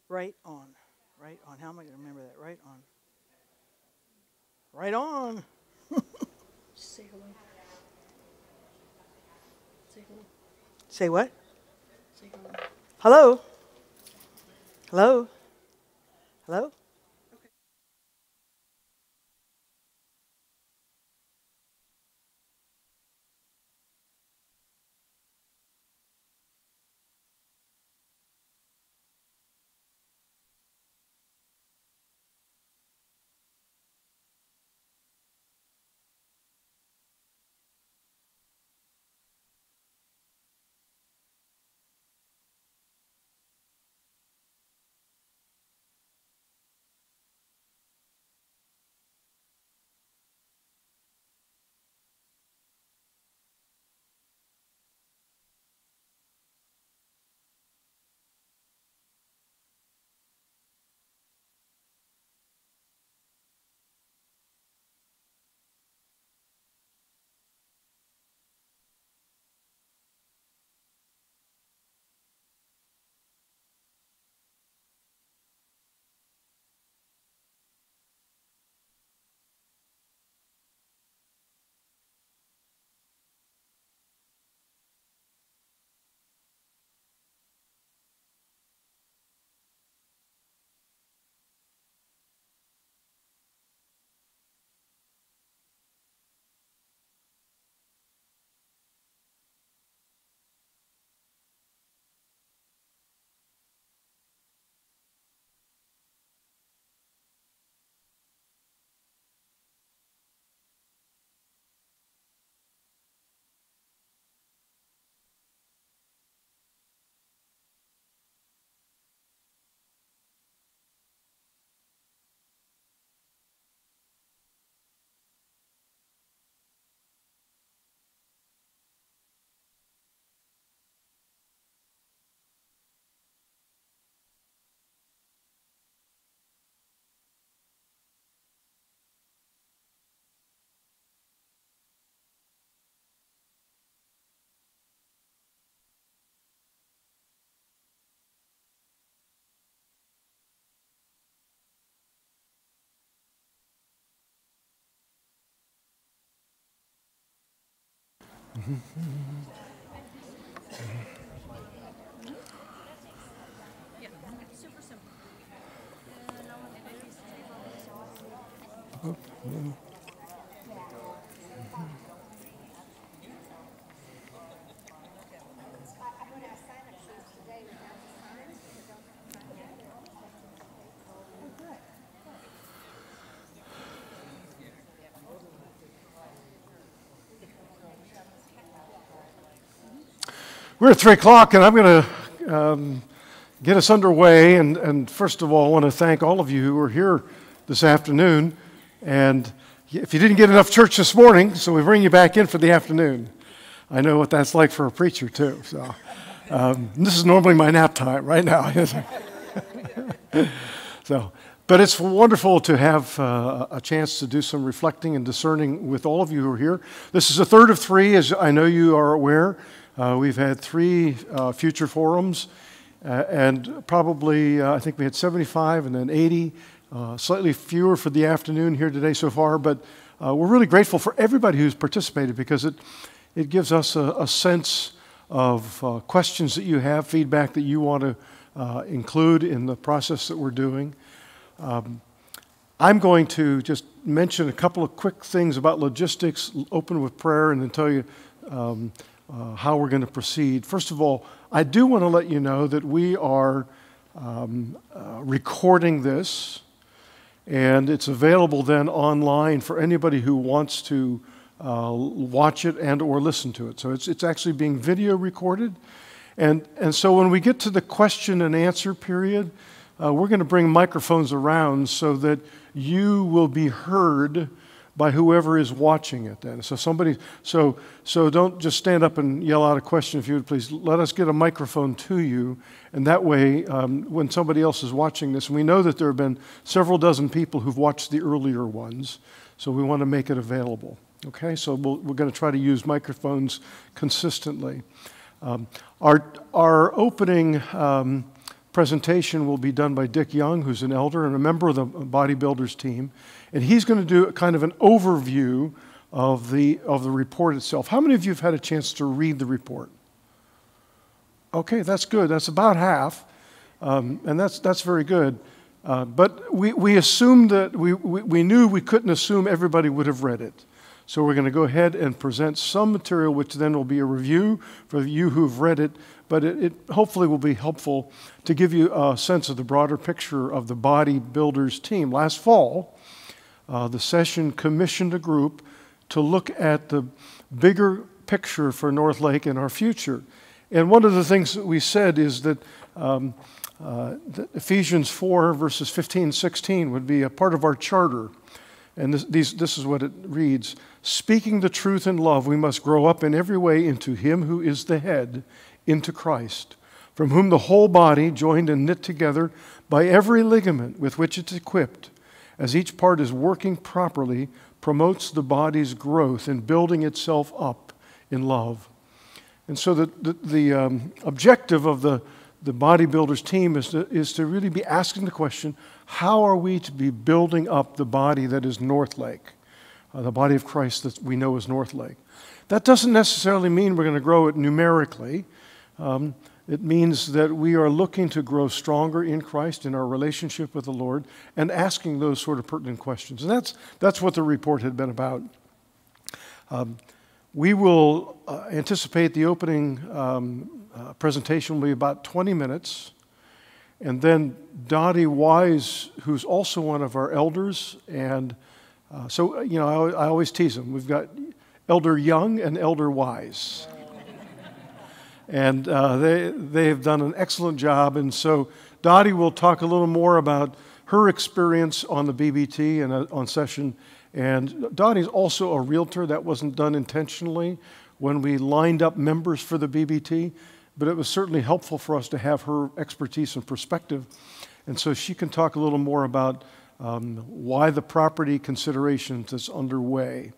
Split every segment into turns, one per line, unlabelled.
Right on. Right on. How am I going to remember that? Right on. Right on.
Say hello. Say hello.
Say what?
Say hello.
Hello? Hello? Hello?
We're at 3 o'clock, and I'm going to get us underway. And first of all, I want to thank all of you who are here this afternoon. And if you didn't get enough church this morning, so we bring you back in for the afternoon. I know what that's like for a preacher, too. So this is normally my nap time right now. But it's wonderful to have a chance to do some reflecting and discerning with all of you who are here. This is the third of 3, as I know you are aware. We've had 3 future forums, and probably, I think we had 75 and then 80, slightly fewer for the afternoon here today so far, but we're really grateful for everybody who's participated because it gives us a sense of questions that you have, feedback that you want to include in the process that we're doing. I'm going to just mention a couple of quick things about logistics, open with prayer, and then tell you how we're going to proceed. First of all, I do want to let you know that we are recording this, and it's available then online for anybody who wants to watch it and or listen to it. So it's actually being video recorded. And so when we get to the question and answer period, we're going to bring microphones around so that you will be heard by whoever is watching it then. So don't just stand up and yell out a question, if you would please. Let us get a microphone to you, and that way, when somebody else is watching this, and we know that there have been several dozen people who've watched the earlier ones, so we want to make it available. Okay, so we're going to try to use microphones consistently. Our opening presentation will be done by Dick Young, who's an elder and a member of the bodybuilders team. And he's going to do kind of an overview of the report itself. How many of you have had a chance to read the report? Okay, that's good. That's about half. And that's very good. But we assumed that we knew we couldn't assume everybody would have read it. So we're going to go ahead and present some material, which then will be a review for you who've read it. But it hopefully will be helpful to give you a sense of the broader picture of the bodybuilders team. Last fall, the session commissioned a group to look at the bigger picture for North Lake and our future. And one of the things that we said is that Ephesians 4, verses 15 and 16 would be a part of our charter. And this is what it reads. Speaking the truth in love, we must grow up in every way into Him who is the head, into Christ, from whom the whole body, joined and knit together by every ligament with which it's equipped, as each part is working properly, promotes the body's growth in building itself up in love. And so the objective of the bodybuilders team is to really be asking the question, how are we to be building up the body that is North Lake, the body of Christ that we know as North Lake? That doesn't necessarily mean we're going to grow it numerically. It means that we are looking to grow stronger in Christ in our relationship with the Lord and asking those sort of pertinent questions. And that's what the report had been about. We will anticipate the opening presentation will be about 20 minutes. And then Dottie Wise, who's also one of our elders, and so, you know, I always tease them. We've got Elder Young and Elder Wise. And they have done an excellent job. And so Dottie will talk a little more about her experience on the BBT and on session. And Dottie's also a realtor. That wasn't done intentionally when we lined up members for the BBT, but it was certainly helpful for us to have her expertise and perspective. And so she can talk a little more about why the property considerations is underway.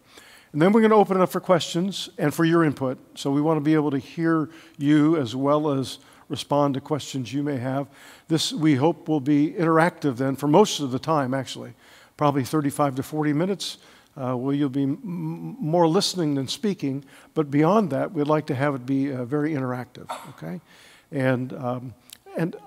And then we're going to open it up for questions and for your input. So we want to be able to hear you as well as respond to questions you may have. This, we hope, will be interactive then for most of the time, actually. Probably 35 to 40 minutes where you'll be more listening than speaking. But beyond that, we'd like to have it be very interactive, okay? And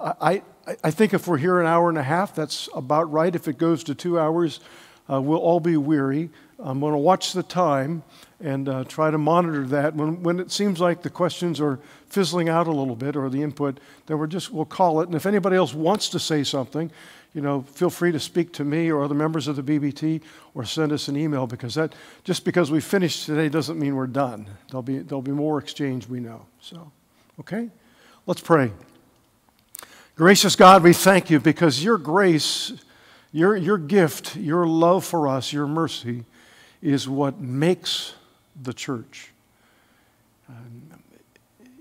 I think if we're here an hour and a half, that's about right. If it goes to 2 hours, we'll all be weary. I'm going to watch the time and try to monitor that. When it seems like the questions are fizzling out a little bit or the input, then we'll call it. And if anybody else wants to say something, you know, feel free to speak to me or other members of the BBT or send us an email, because that, just because we finished today doesn't mean we're done. There'll be more exchange, we know. So, okay, let's pray. Gracious God, we thank you because your grace, your gift, your love for us, your mercy is what makes the church.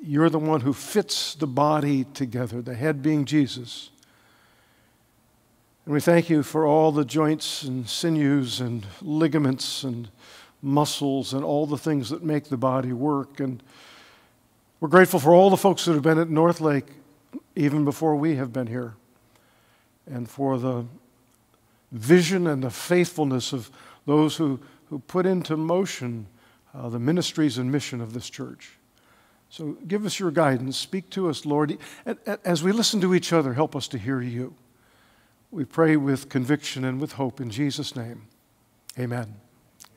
You're the one who fits the body together, the head being Jesus. And we thank you for all the joints and sinews and ligaments and muscles and all the things that make the body work. And we're grateful for all the folks that have been at North Lake even before we have been here, and for the vision and the faithfulness of those who put into motion the ministries and mission of this church. So give us your guidance. Speak to us, Lord. As we listen to each other, help us to hear you. We pray with conviction and with hope in Jesus' name. Amen.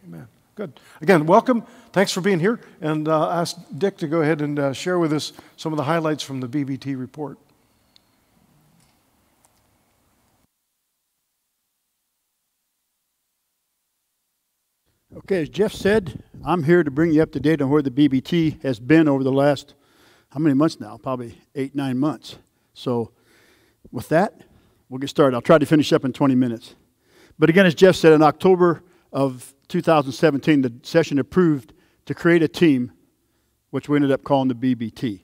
Amen. Good. Again, welcome. Thanks for being here. And ask Dick to go ahead and share with us some of the highlights from the BBT report.
Okay, as Jeff said, I'm here to bring you up to date on where the BBT has been over the last, how many months now? Probably 8-9 months. So with that, we'll get started. I'll try to finish up in 20 minutes. But again, as Jeff said, in October of 2017, the session approved to create a team, which we ended up calling the BBT.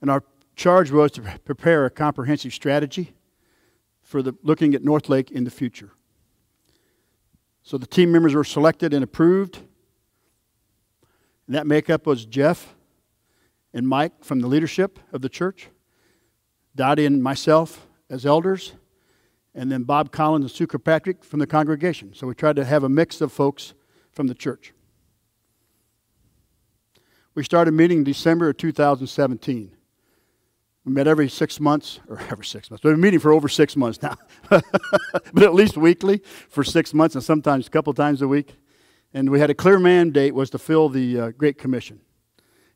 And our charge was to prepare a comprehensive strategy for looking at North Lake in the future. So the team members were selected and approved. And that makeup was Jeff and Mike from the leadership of the church, Dottie and myself as elders, and then Bob Collins and Sue Kirkpatrick from the congregation. So we tried to have a mix of folks from the church. We started meeting in December of 2017. We met every 6 months, or every 6 months. We've been meeting for over 6 months now. But at least weekly for 6 months and sometimes a couple times a week. And we had a clear mandate was to fill the Great Commission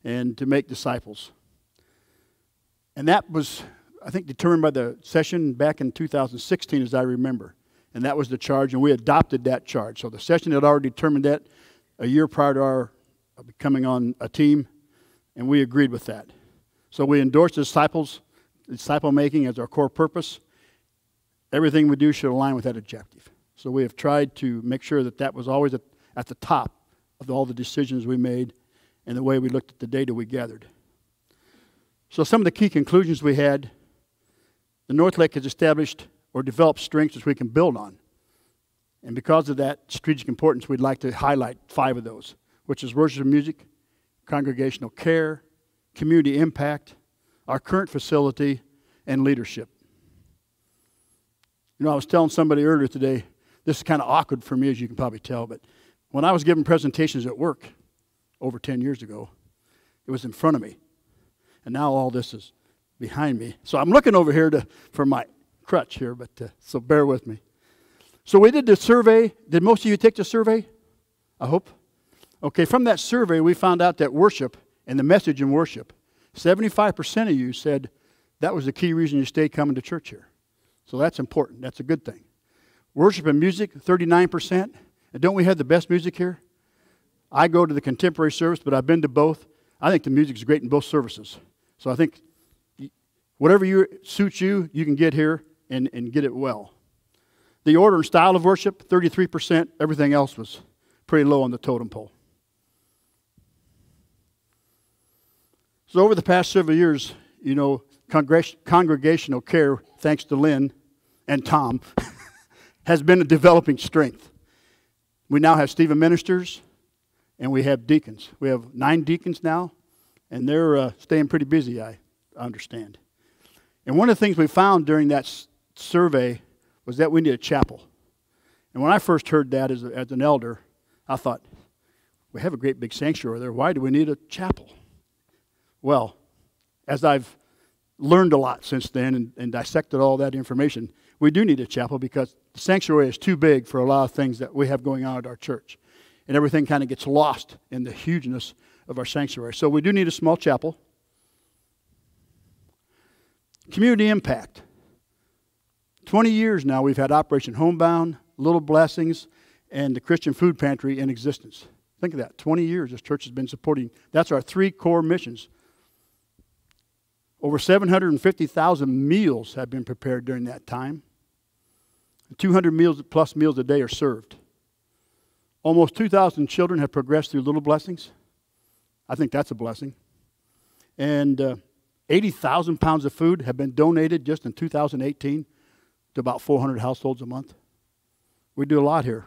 and to make disciples. And that was, I think, determined by the session back in 2016, as I remember. And that was the charge, and we adopted that charge. So the session had already determined that a year prior to our becoming on a team, and we agreed with that. So we endorsed disciple making as our core purpose. Everything we do should align with that objective. So we have tried to make sure that that was always at the top of all the decisions we made and the way we looked at the data we gathered. So some of the key conclusions we had, the North Lake has established or developed strengths which we can build on. And because of that strategic importance, we'd like to highlight 5 of those, which is worship and music, congregational care, community impact, our current facility, and leadership. You know, I was telling somebody earlier today, this is kind of awkward for me, as you can probably tell, but when I was giving presentations at work over 10 years ago, it was in front of me. And now all this is behind me. So I'm looking over here for my crutch here, but so bear with me. So we did the survey. Did most of you take the survey? I hope. Okay, from that survey, we found out that worship and the message in worship, 75% of you said that was the key reason you stayed coming to church here. So that's important. That's a good thing. Worship and music, 39%. And don't we have the best music here? I go to the contemporary service, but I've been to both. I think the music is great in both services. So I think whatever suits you, you can get here and get it well. The order and style of worship, 33%. Everything else was pretty low on the totem pole. So over the past several years, you know, congregational care, thanks to Lynn and Tom, has been a developing strength. We now have Stephen ministers, and we have deacons. We have 9 deacons now, and they're staying pretty busy, I understand. And one of the things we found during that survey was that we need a chapel. And when I first heard that as an elder, I thought, we have a great big sanctuary there. Why do we need a chapel? Well, as I've learned a lot since then and dissected all that information, we do need a chapel because the sanctuary is too big for a lot of things that we have going on at our church. And everything kind of gets lost in the hugeness of our sanctuary. So we do need a small chapel. Community impact. 20 years now we've had Operation Homebound, Little Blessings, and the Christian Food Pantry in existence. Think of that. 20 years this church has been supporting. That's our 3 core missions. Over 750,000 meals have been prepared during that time. 200 plus meals a day are served. Almost 2,000 children have progressed through Little Blessings. I think that's a blessing. And 80,000 pounds of food have been donated just in 2018 to about 400 households a month. We do a lot here.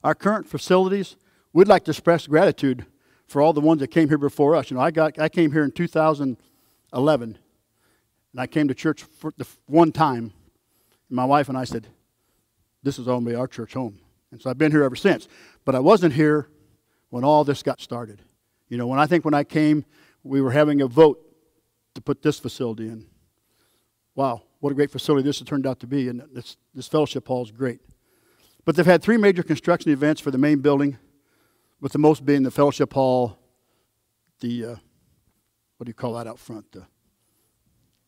Our current facilities, we'd like to express gratitude for all the ones that came here before us. You know, I came here in 2011, and I came to church for the one time. And my wife and I said, this is only our church home. And so I've been here ever since. But I wasn't here when all this got started. You know, when I came, we were having a vote to put this facility in. Wow, what a great facility this has turned out to be. And this fellowship hall is great. But they've had 3 major construction events for the main building, with the most being the fellowship hall, the, what do you call that out front?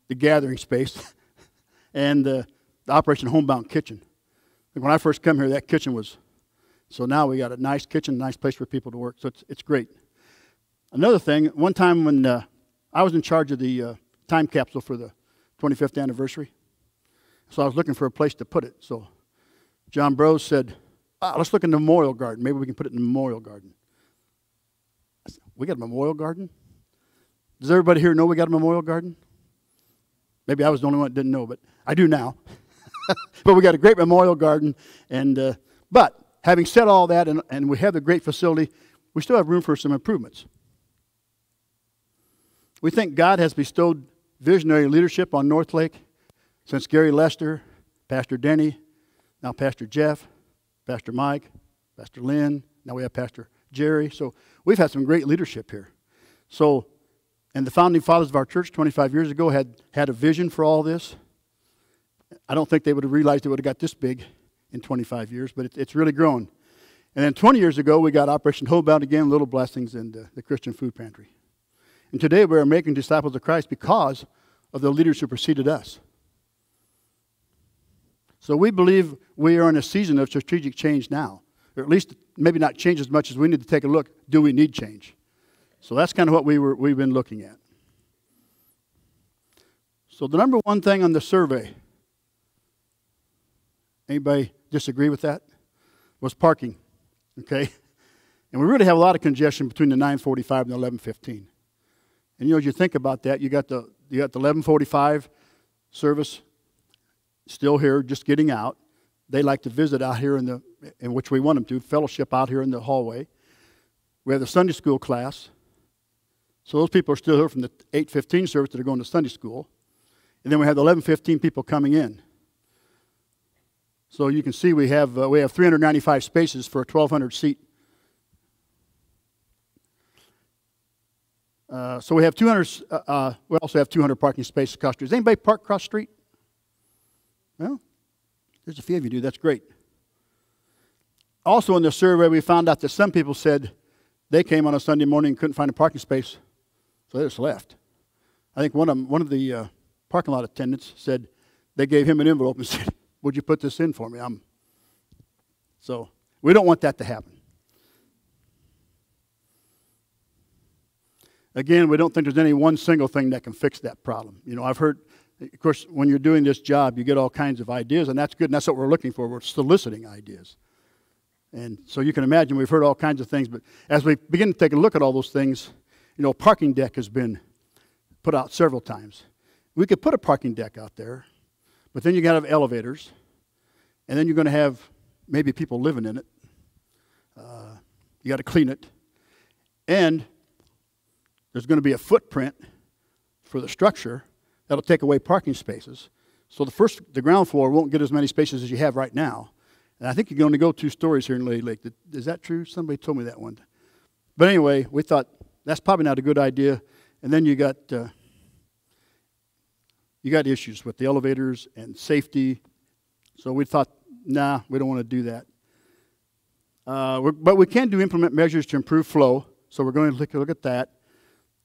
The gathering space, and the Operation Homebound kitchen. When I first come here, that kitchen was, so now we got a nice kitchen, nice place for people to work, so it's great. Another thing, one time when I was in charge of the time capsule for the 25th anniversary, so I was looking for a place to put it. So John Brose said, let's look in the memorial garden. Maybe we can put it in the memorial garden. I said, we got a memorial garden? Does everybody here know we got a memorial garden? Maybe I was the only one that didn't know, but I do now. But we got a great memorial garden. And but having said all that, and we have the great facility, we still have room for some improvements. We think God has bestowed visionary leadership on North Lake since Gary Lester, Pastor Denny, now Pastor Jeff, Pastor Mike, Pastor Lynn, now we have Pastor Jerry. So we've had some great leadership here. So, and the founding fathers of our church 25 years ago had a vision for all this. I don't think they would have realized it would have got this big in 25 years, but it's really grown. And then 20 years ago, we got Operation Homebound again, Little Blessings, and the Christian Food Pantry. And today we are making disciples of Christ because of the leaders who preceded us. So we believe we are in a season of strategic change now. Or at least maybe not change as much as we need to take a look. Do we need change? So that's kind of what we've been looking at. So the number one thing on the survey, anybody disagree with that? Was parking. Okay? And we really have a lot of congestion between the 9:45 and the 11:15. And as you think about that, you got the 11:45 service still here, just getting out. They like to visit out here in which we want them to, fellowship out here in the hallway. We have the Sunday school class. So those people are still here from the 8:15 service that are going to Sunday school. And then we have the 11:15 people coming in. So you can see we have 395 spaces for a 1,200 seat. So we have 200. We also have 200 parking spaces across the street. Does anybody park across the street? Well, there's a few of you do. That's great. Also in the survey, we found out that some people said they came on a Sunday morning and couldn't find a parking space, so they just left. I think one of the parking lot attendants said they gave him an envelope and said, "Would you put this in for me?" So we don't want that to happen. Again, we don't think there's any one single thing that can fix that problem. I've heard, of course, when you're doing this job, you get all kinds of ideas, and that's good, and that's what we're looking for. We're soliciting ideas. And so you can imagine we've heard all kinds of things, but as we begin to take a look at all those things, a parking deck has been put out several times. We could put a parking deck out there, but then you got to have elevators, and then you're going to have maybe people living in it. You got to clean it, and there's going to be a footprint for the structure that'll take away parking spaces. So the ground floor won't get as many spaces as you have right now. And I think you can only go 2 stories here in Lady Lake. Is that true? Somebody told me that one. But anyway, we thought that's probably not a good idea. And then you got issues with the elevators and safety. So we thought, nah, we don't want to do that. But we can implement measures to improve flow. So we're going to look at that.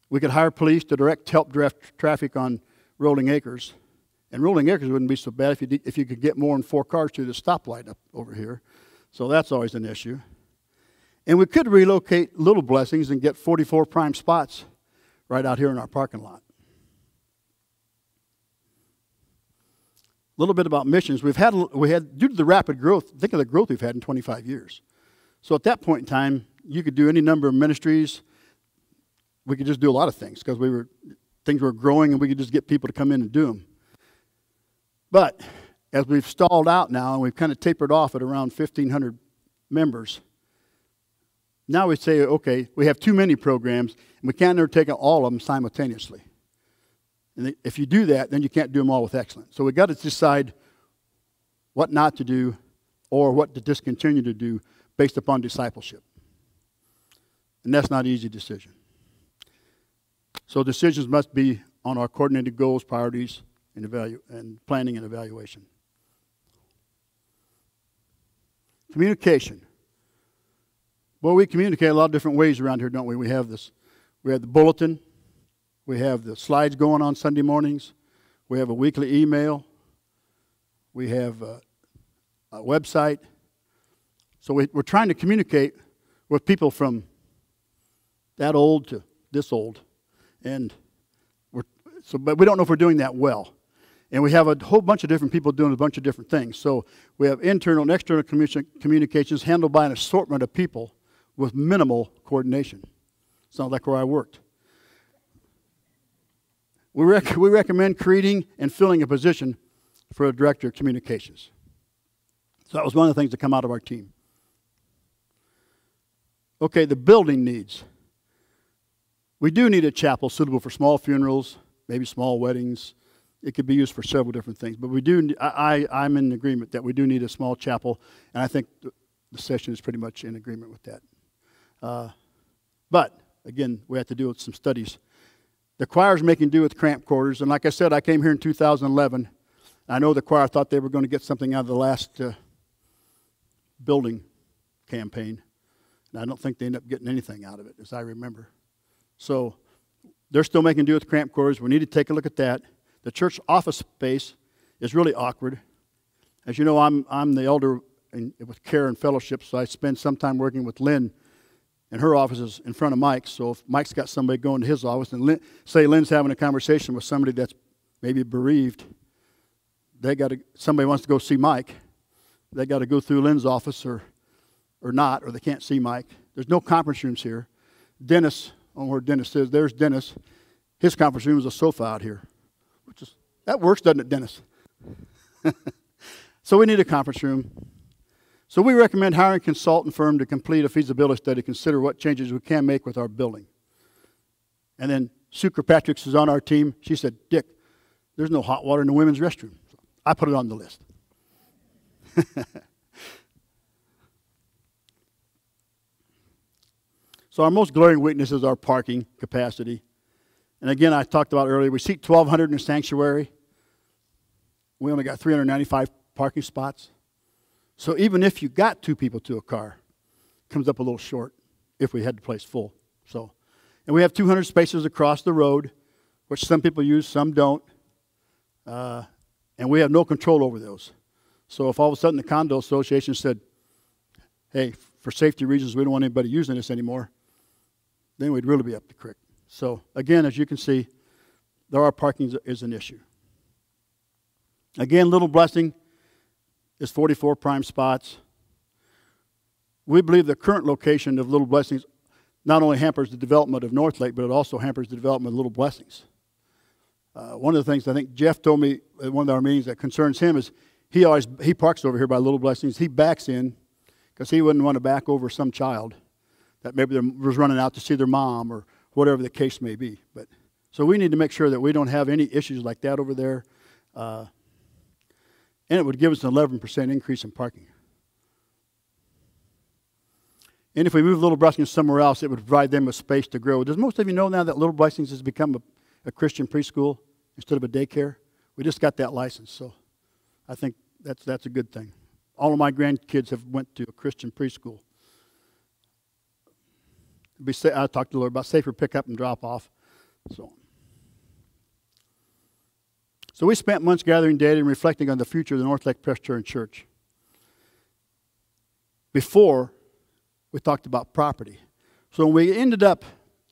We could hire police to help direct traffic on Rolling Acres. And Rolling Acres wouldn't be so bad if you could get more than 4 cars through the stoplight up over here. So that's always an issue. And we could relocate Little Blessings and get 44 prime spots right out here in our parking lot. A little bit about missions. We had due to the rapid growth, think of the growth we've had in 25 years. So at that point in time, you could do any number of ministries. We could just do a lot of things because things were growing and we could just get people to come in and do them. But as we've stalled out now and we've kind of tapered off at around 1,500 members, now we say, okay, we have too many programs and we can't undertake all of them simultaneously. And if you do that, then you can't do them all with excellence. So we've got to decide what not to do or what to discontinue to do based upon discipleship. And that's not an easy decision. So decisions must be on our coordinated goals, priorities, and planning and evaluation. Communication. Well, we communicate a lot of different ways around here, don't we? We have the bulletin. We have the slides going on Sunday mornings. We have a weekly email. We have a website. So we're trying to communicate with people from that old to this old. But we don't know if we're doing that well. And we have a whole bunch of different people doing a bunch of different things. So we have internal and external communications handled by an assortment of people with minimal coordination. Sounds like where I worked. We recommend creating and filling a position for a director of communications. So that was one of the things that come out of our team. Okay, the building needs. We do need a chapel suitable for small funerals, maybe small weddings. It could be used for several different things. But we do. I'm in agreement that we do need a small chapel, and I think the session is pretty much in agreement with that. But again, we have to do some studies. The choir's making do with cramped quarters, and like I said, I came here in 2011. I know the choir thought they were going to get something out of the last building campaign, and I don't think they ended up getting anything out of it, as I remember. So they're still making do with cramped quarters. We need to take a look at that. The church office space is really awkward. As you know, I'm the elder with care and fellowship, so I spend some time working with Lynn, and her office is in front of Mike's. So if Mike's got somebody going to his office, and Lynn's having a conversation with somebody that's maybe bereaved, somebody wants to go see Mike, they got to go through Lynn's office or not, or they can't see Mike. There's no conference rooms here. Dennis, I don't know where Dennis is. There's Dennis. His conference room is a sofa out here. That works, doesn't it, Dennis? So we need a conference room. So we recommend hiring a consultant firm to complete a feasibility study to consider what changes we can make with our building. And then Sue Kirkpatrick is on our team. She said, Dick, there's no hot water in the women's restroom. So I put it on the list. So our most glaring weakness is our parking capacity. And again, I talked about earlier, we seat 1,200 in the sanctuary. We only got 395 parking spots. So even if you got 2 people to a car, it comes up a little short if we had the place full. So, and we have 200 spaces across the road, which some people use, some don't. And we have no control over those. So if all of a sudden the condo association said, hey, for safety reasons, we don't want anybody using this anymore, then we'd really be up the creek. So again, as you can see, there are parking is an issue. Again, Little Blessing is 44 prime spots. We believe the current location of Little Blessings not only hampers the development of North Lake, but it also hampers the development of Little Blessings. One of the things I think Jeff told me at one of our meetings that concerns him is he parks over here by Little Blessings. He backs in because he wouldn't want to back over some child that maybe was running out to see their mom or whatever the case may be. But so we need to make sure that we don't have any issues like that over there. And it would give us an 11% increase in parking. And if we move Little Blessings somewhere else, it would provide them a space to grow. Does most of you know now that Little Blessings has become a Christian preschool instead of a daycare? We just got that license, so I think that's a good thing. All of my grandkids have went to a Christian preschool. I talked to the Lord about safer pickup and drop off. So we spent months gathering data and reflecting on the future of the North Lake Presbyterian Church. Before, we talked about property. So when we ended up,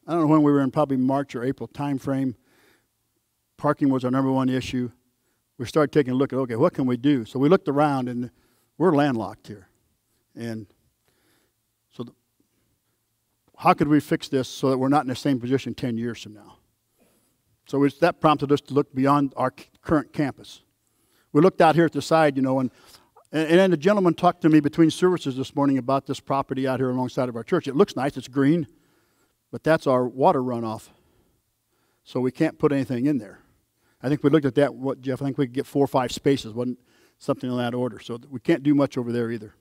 I don't know when we were in, probably March or April time frame, parking was our number one issue. We started taking a look at, okay, what can we do? So we looked around, and we're landlocked here. And so how could we fix this so that we're not in the same position 10 years from now? So that prompted us to look beyond our current campus. We looked out here at the side, and then the gentleman talked to me between services this morning about this property out here alongside of our church. It looks nice, it's green, but that's our water runoff. So we can't put anything in there. I think we looked at that, Jeff? I think we could get 4 or 5 spaces, wasn't something in that order. So we can't do much over there either.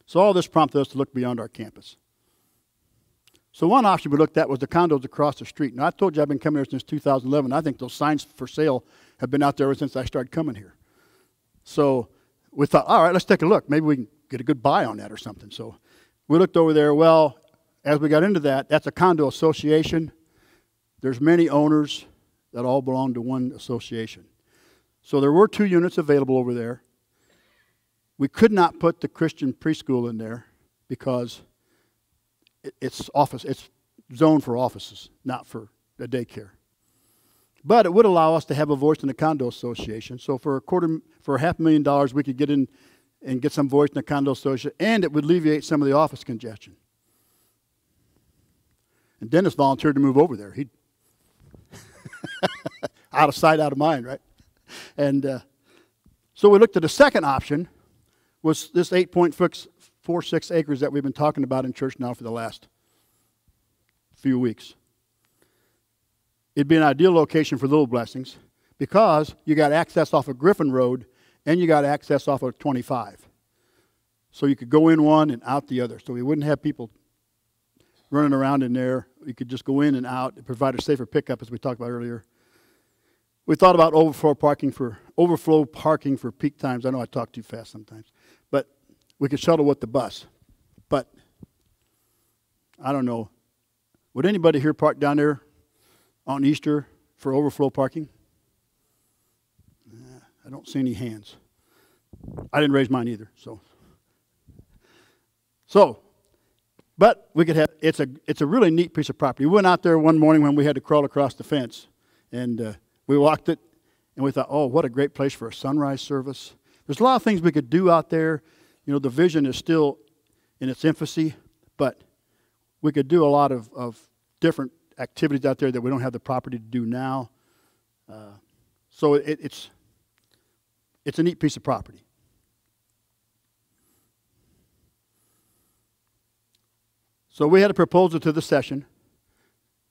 So all this prompted us to look beyond our campus. So one option we looked at was the condos across the street. Now, I told you I've been coming here since 2011. I think those signs for sale have been out there ever since I started coming here. So we thought, all right, let's take a look. Maybe we can get a good buy on that or something. So we looked over there. Well, as we got into that, that's a condo association. There's many owners that all belong to one association. So there were 2 units available over there. We could not put the Christian preschool in there because it's zoned for offices, not for a daycare. But it would allow us to have a voice in the condo association. So for $500,000, we could get in and get some voice in the condo association, and it would alleviate some of the office congestion. And Dennis volunteered to move over there. He out of sight, out of mind, right? And so we looked at the second option, was this 8.6 8.46 acres that we've been talking about in church now for the last few weeks. It'd be an ideal location for Little Blessings because you got access off of Griffin Road and you got access off of 25. So you could go in one and out the other. So we wouldn't have people running around in there. You could just go in and out and provide a safer pickup, as we talked about earlier. We thought about overflow parking for peak times. I know I talk too fast sometimes. But we could shuttle with the bus. But I don't know. Would anybody here park down there on Easter for overflow parking? I don't see any hands. I didn't raise mine either. But we could have. It's a really neat piece of property. We went out there one morning when we had to crawl across the fence, and we walked it, and we thought, oh, what a great place for a sunrise service. There's a lot of things we could do out there. You know, the vision is still in its infancy, but we could do a lot of different activities out there that we don't have the property to do now. So it's a neat piece of property. So we had a proposal to the session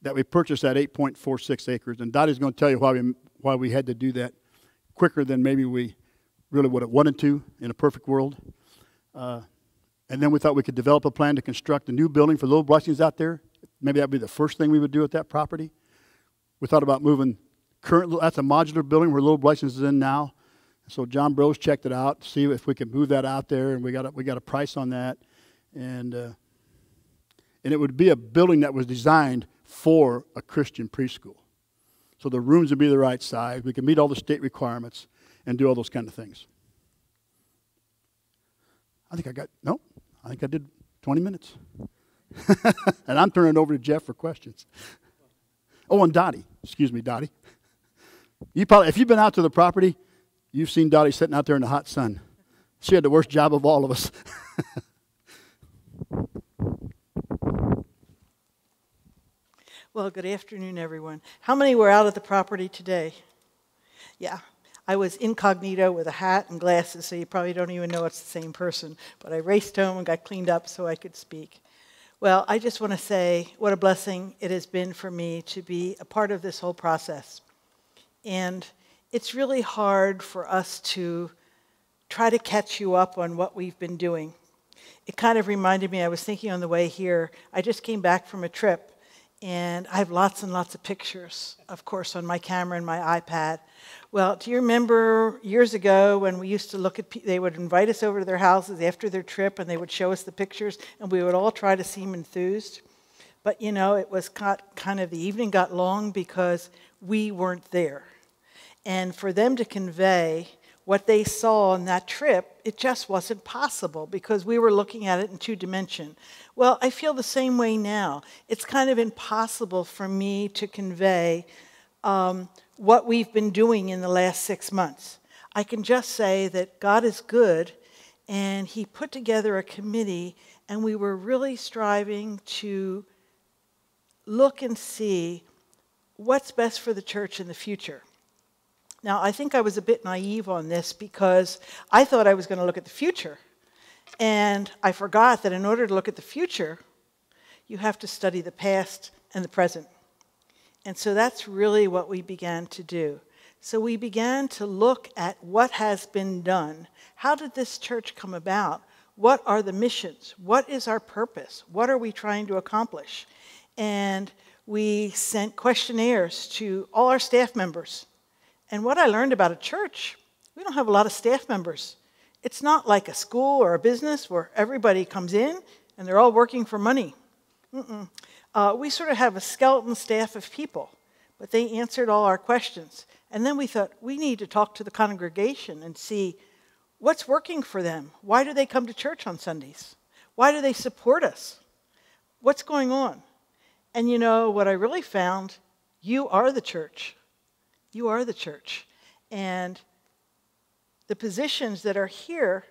that we purchased at 8.46 acres, and Dottie's going to tell you why we had to do that quicker than maybe we really would have wanted to in a perfect world. And then we thought we could develop a plan to construct a new building for Little Blessings out there. Maybe that would be the first thing we would do at that property. We thought about moving that's a modular building where Little Blessings is in now. So John Bros checked it out to see if we could move that out there, and we got a price on that. And it would be a building that was designed for a Christian preschool. So the rooms would be the right size. We could meet all the state requirements and do all those kind of things. I think I did 20 minutes. And I'm turning it over to Jeff for questions. Oh, and Dottie. Excuse me, Dottie. If you've been out to the property, you've seen Dottie sitting out there in the hot sun. She had the worst job of all of us.
Well, good afternoon, everyone. How many were out at the property today? Yeah, I was incognito with a hat and glasses, so you probably don't even know it's the same person. But I raced home and got cleaned up so I could speak. Well, I just want to say what a blessing it has been for me to be a part of this whole process. And it's really hard for us to try to catch you up on what we've been doing. It kind of reminded me, I was thinking on the way here, I just came back from a trip. And I have lots and lots of pictures, of course, on my camera and my iPad. Well, do you remember years ago when we used to look at, they would invite us over to their houses after their trip and they would show us the pictures and we would all try to seem enthused. But, you know, it was kind of, the evening got long because we weren't there. And for them to convey what they saw on that trip, it just wasn't possible because we were looking at it in 2 dimensions. Well, I feel the same way now. It's kind of impossible for me to convey what we've been doing in the last 6 months. I can just say that God is good, and He put together a committee, and we were really striving to look and see what's best for the church in the future. Now, I think I was a bit naive on this because I thought I was going to look at the future. And I forgot that in order to look at the future, you have to study the past and the present. And so that's really what we began to do. So we began to look at what has been done. How did this church come about? What are the missions? What is our purpose? What are we trying to accomplish? And we sent questionnaires to all our staff members. And what I learned about a church, we don't have a lot of staff members. It's not like a school or a business where everybody comes in and they're all working for money. We sort of have a skeleton staff of people, but they answered all our questions. And then we thought, we need to talk to the congregation and see what's working for them. Why do they come to church on Sundays? Why do they support us? What's going on? And you know what I really found? You are the church. You are the church. And the positions that are here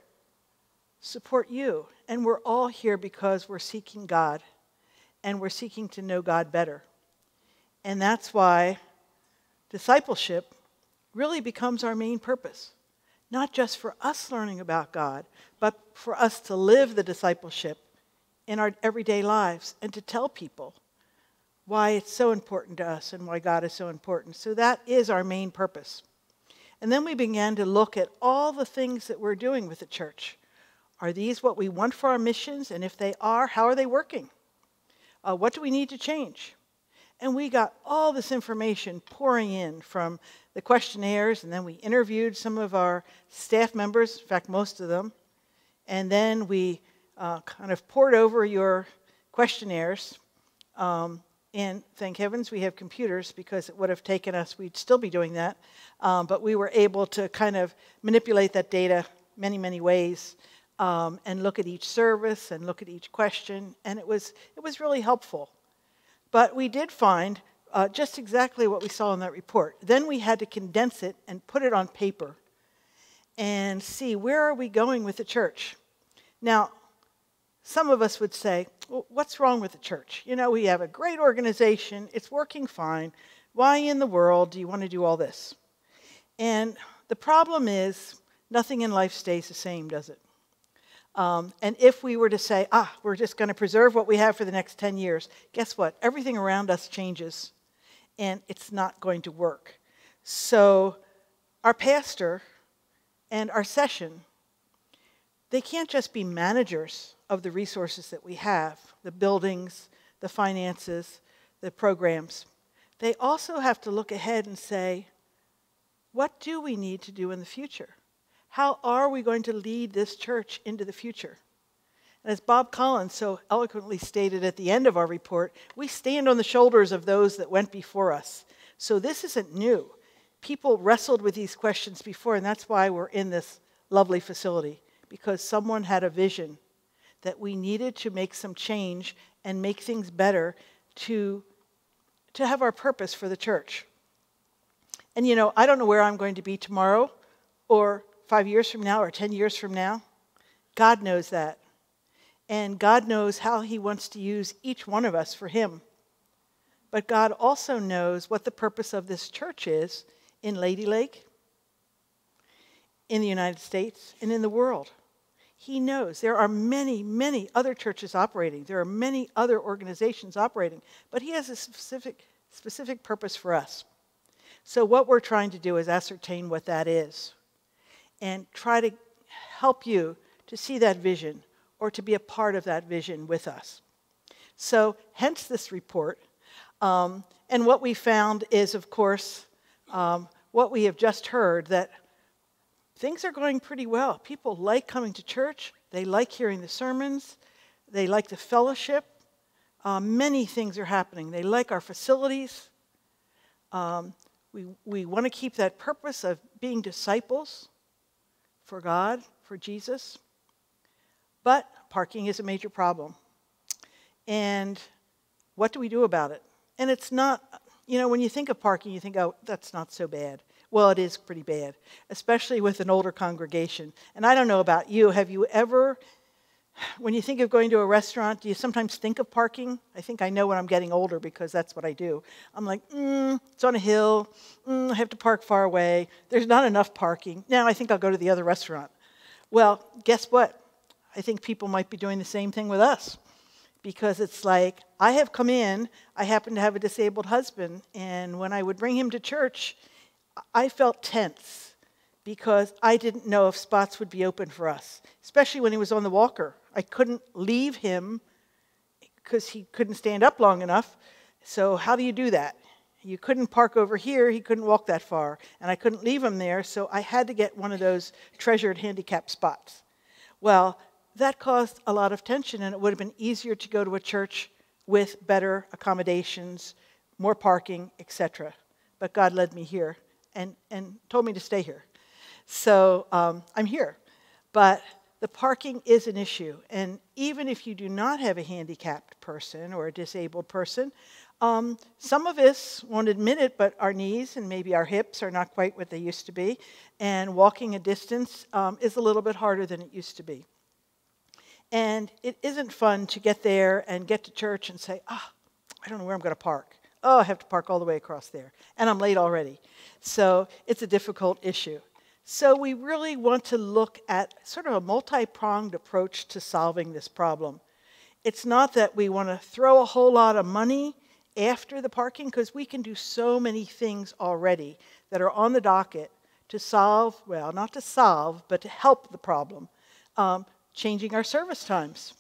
support you. And we're all here because we're seeking God. And we're seeking to know God better. And that's why discipleship really becomes our main purpose. not just for us learning about God, but for us to live the discipleship in our everyday lives and to tell people why it's so important to us and why God is so important. So that is our main purpose. And then we began to look at all the things that we're doing with the church. Are these what we want for our missions? And if they are, how are they working? What do we need to change? And we got all this information pouring in from the questionnaires, and then we interviewed some of our staff members, in fact, most of them. And then we kind of poured over your questionnaires. And thank heavens we have computers, because it would have taken us, we'd still be doing that. But we were able to kind of manipulate that data many, many ways and look at each service and look at each question. And it was really helpful. But we did find just exactly what we saw in that report. Then we had to condense it and put it on paper and see, where are we going with the church? Now, some of us would say, well, what's wrong with the church? You know, we have a great organization. It's working fine. Why in the world do you want to do all this? And the problem is, nothing in life stays the same, does it? And if we were to say, we're just going to preserve what we have for the next 10 years, guess what? Everything around us changes, and it's not going to work. So our pastor and our session, they can't just be managers of the resources that we have, the buildings, the finances, the programs. They also have to look ahead and say, what do we need to do in the future? How are we going to lead this church into the future? And as Bob Collins so eloquently stated at the end of our report, we stand on the shoulders of those that went before us. So this isn't new. People wrestled with these questions before, and that's why we're in this lovely facility, because someone had a vision that we needed to make some change and make things better to have our purpose for the church. And you know, I don't know where I'm going to be tomorrow or 5 years from now or 10 years from now. God knows that. And God knows how he wants to use each one of us for him. But God also knows what the purpose of this church is in Lady Lake, in the United States, and in the world. He knows. There are many, many other churches operating. There are many other organizations operating. But he has a specific purpose for us. So what we're trying to do is ascertain what that is and try to help you to see that vision or to be a part of that vision with us. So hence this report. And what we found is, of course, what we have just heard, that things are going pretty well. People like coming to church. They like hearing the sermons. They like the fellowship. Many things are happening. They like our facilities. We want to keep that purpose of being disciples for God, for Jesus. But parking is a major problem. And what do we do about it? And it's not, you know, when you think of parking, you think, oh, that's not so bad. Well, it is pretty bad, especially with an older congregation. And I don't know about you, have you ever, when you think of going to a restaurant, do you sometimes think of parking? I think I know when I'm getting older because that's what I do. I'm like, it's on a hill, I have to park far away, there's not enough parking. Now I think I'll go to the other restaurant. Well, guess what? I think people might be doing the same thing with us. Because it's like, I have come in, I happen to have a disabled husband, and when I would bring him to church, I felt tense because I didn't know if spots would be open for us, especially when he was on the walker. I couldn't leave him because he couldn't stand up long enough. So how do you do that? You couldn't park over here, he couldn't walk that far, and I couldn't leave him there, so I had to get one of those treasured handicap spots. Well, that caused a lot of tension, and it would have been easier to go to a church with better accommodations, more parking, etc. But God led me here and told me to stay here. So I'm here. But the parking is an issue. And even if you do not have a handicapped person or a disabled person, some of us won't admit it, but our knees and maybe our hips are not quite what they used to be. And walking a distance is a little bit harder than it used to be. And it isn't fun to get there and get to church and say, I don't know where I'm going to park. Oh, I have to park all the way across there. And I'm late already. So it's a difficult issue. So we really want to look at sort of a multi-pronged approach to solving this problem. It's not that we want to throw a whole lot of money after the parking, because we can do so many things already that are on the docket to solve, well, not to solve, but to help the problem. Changing our service times.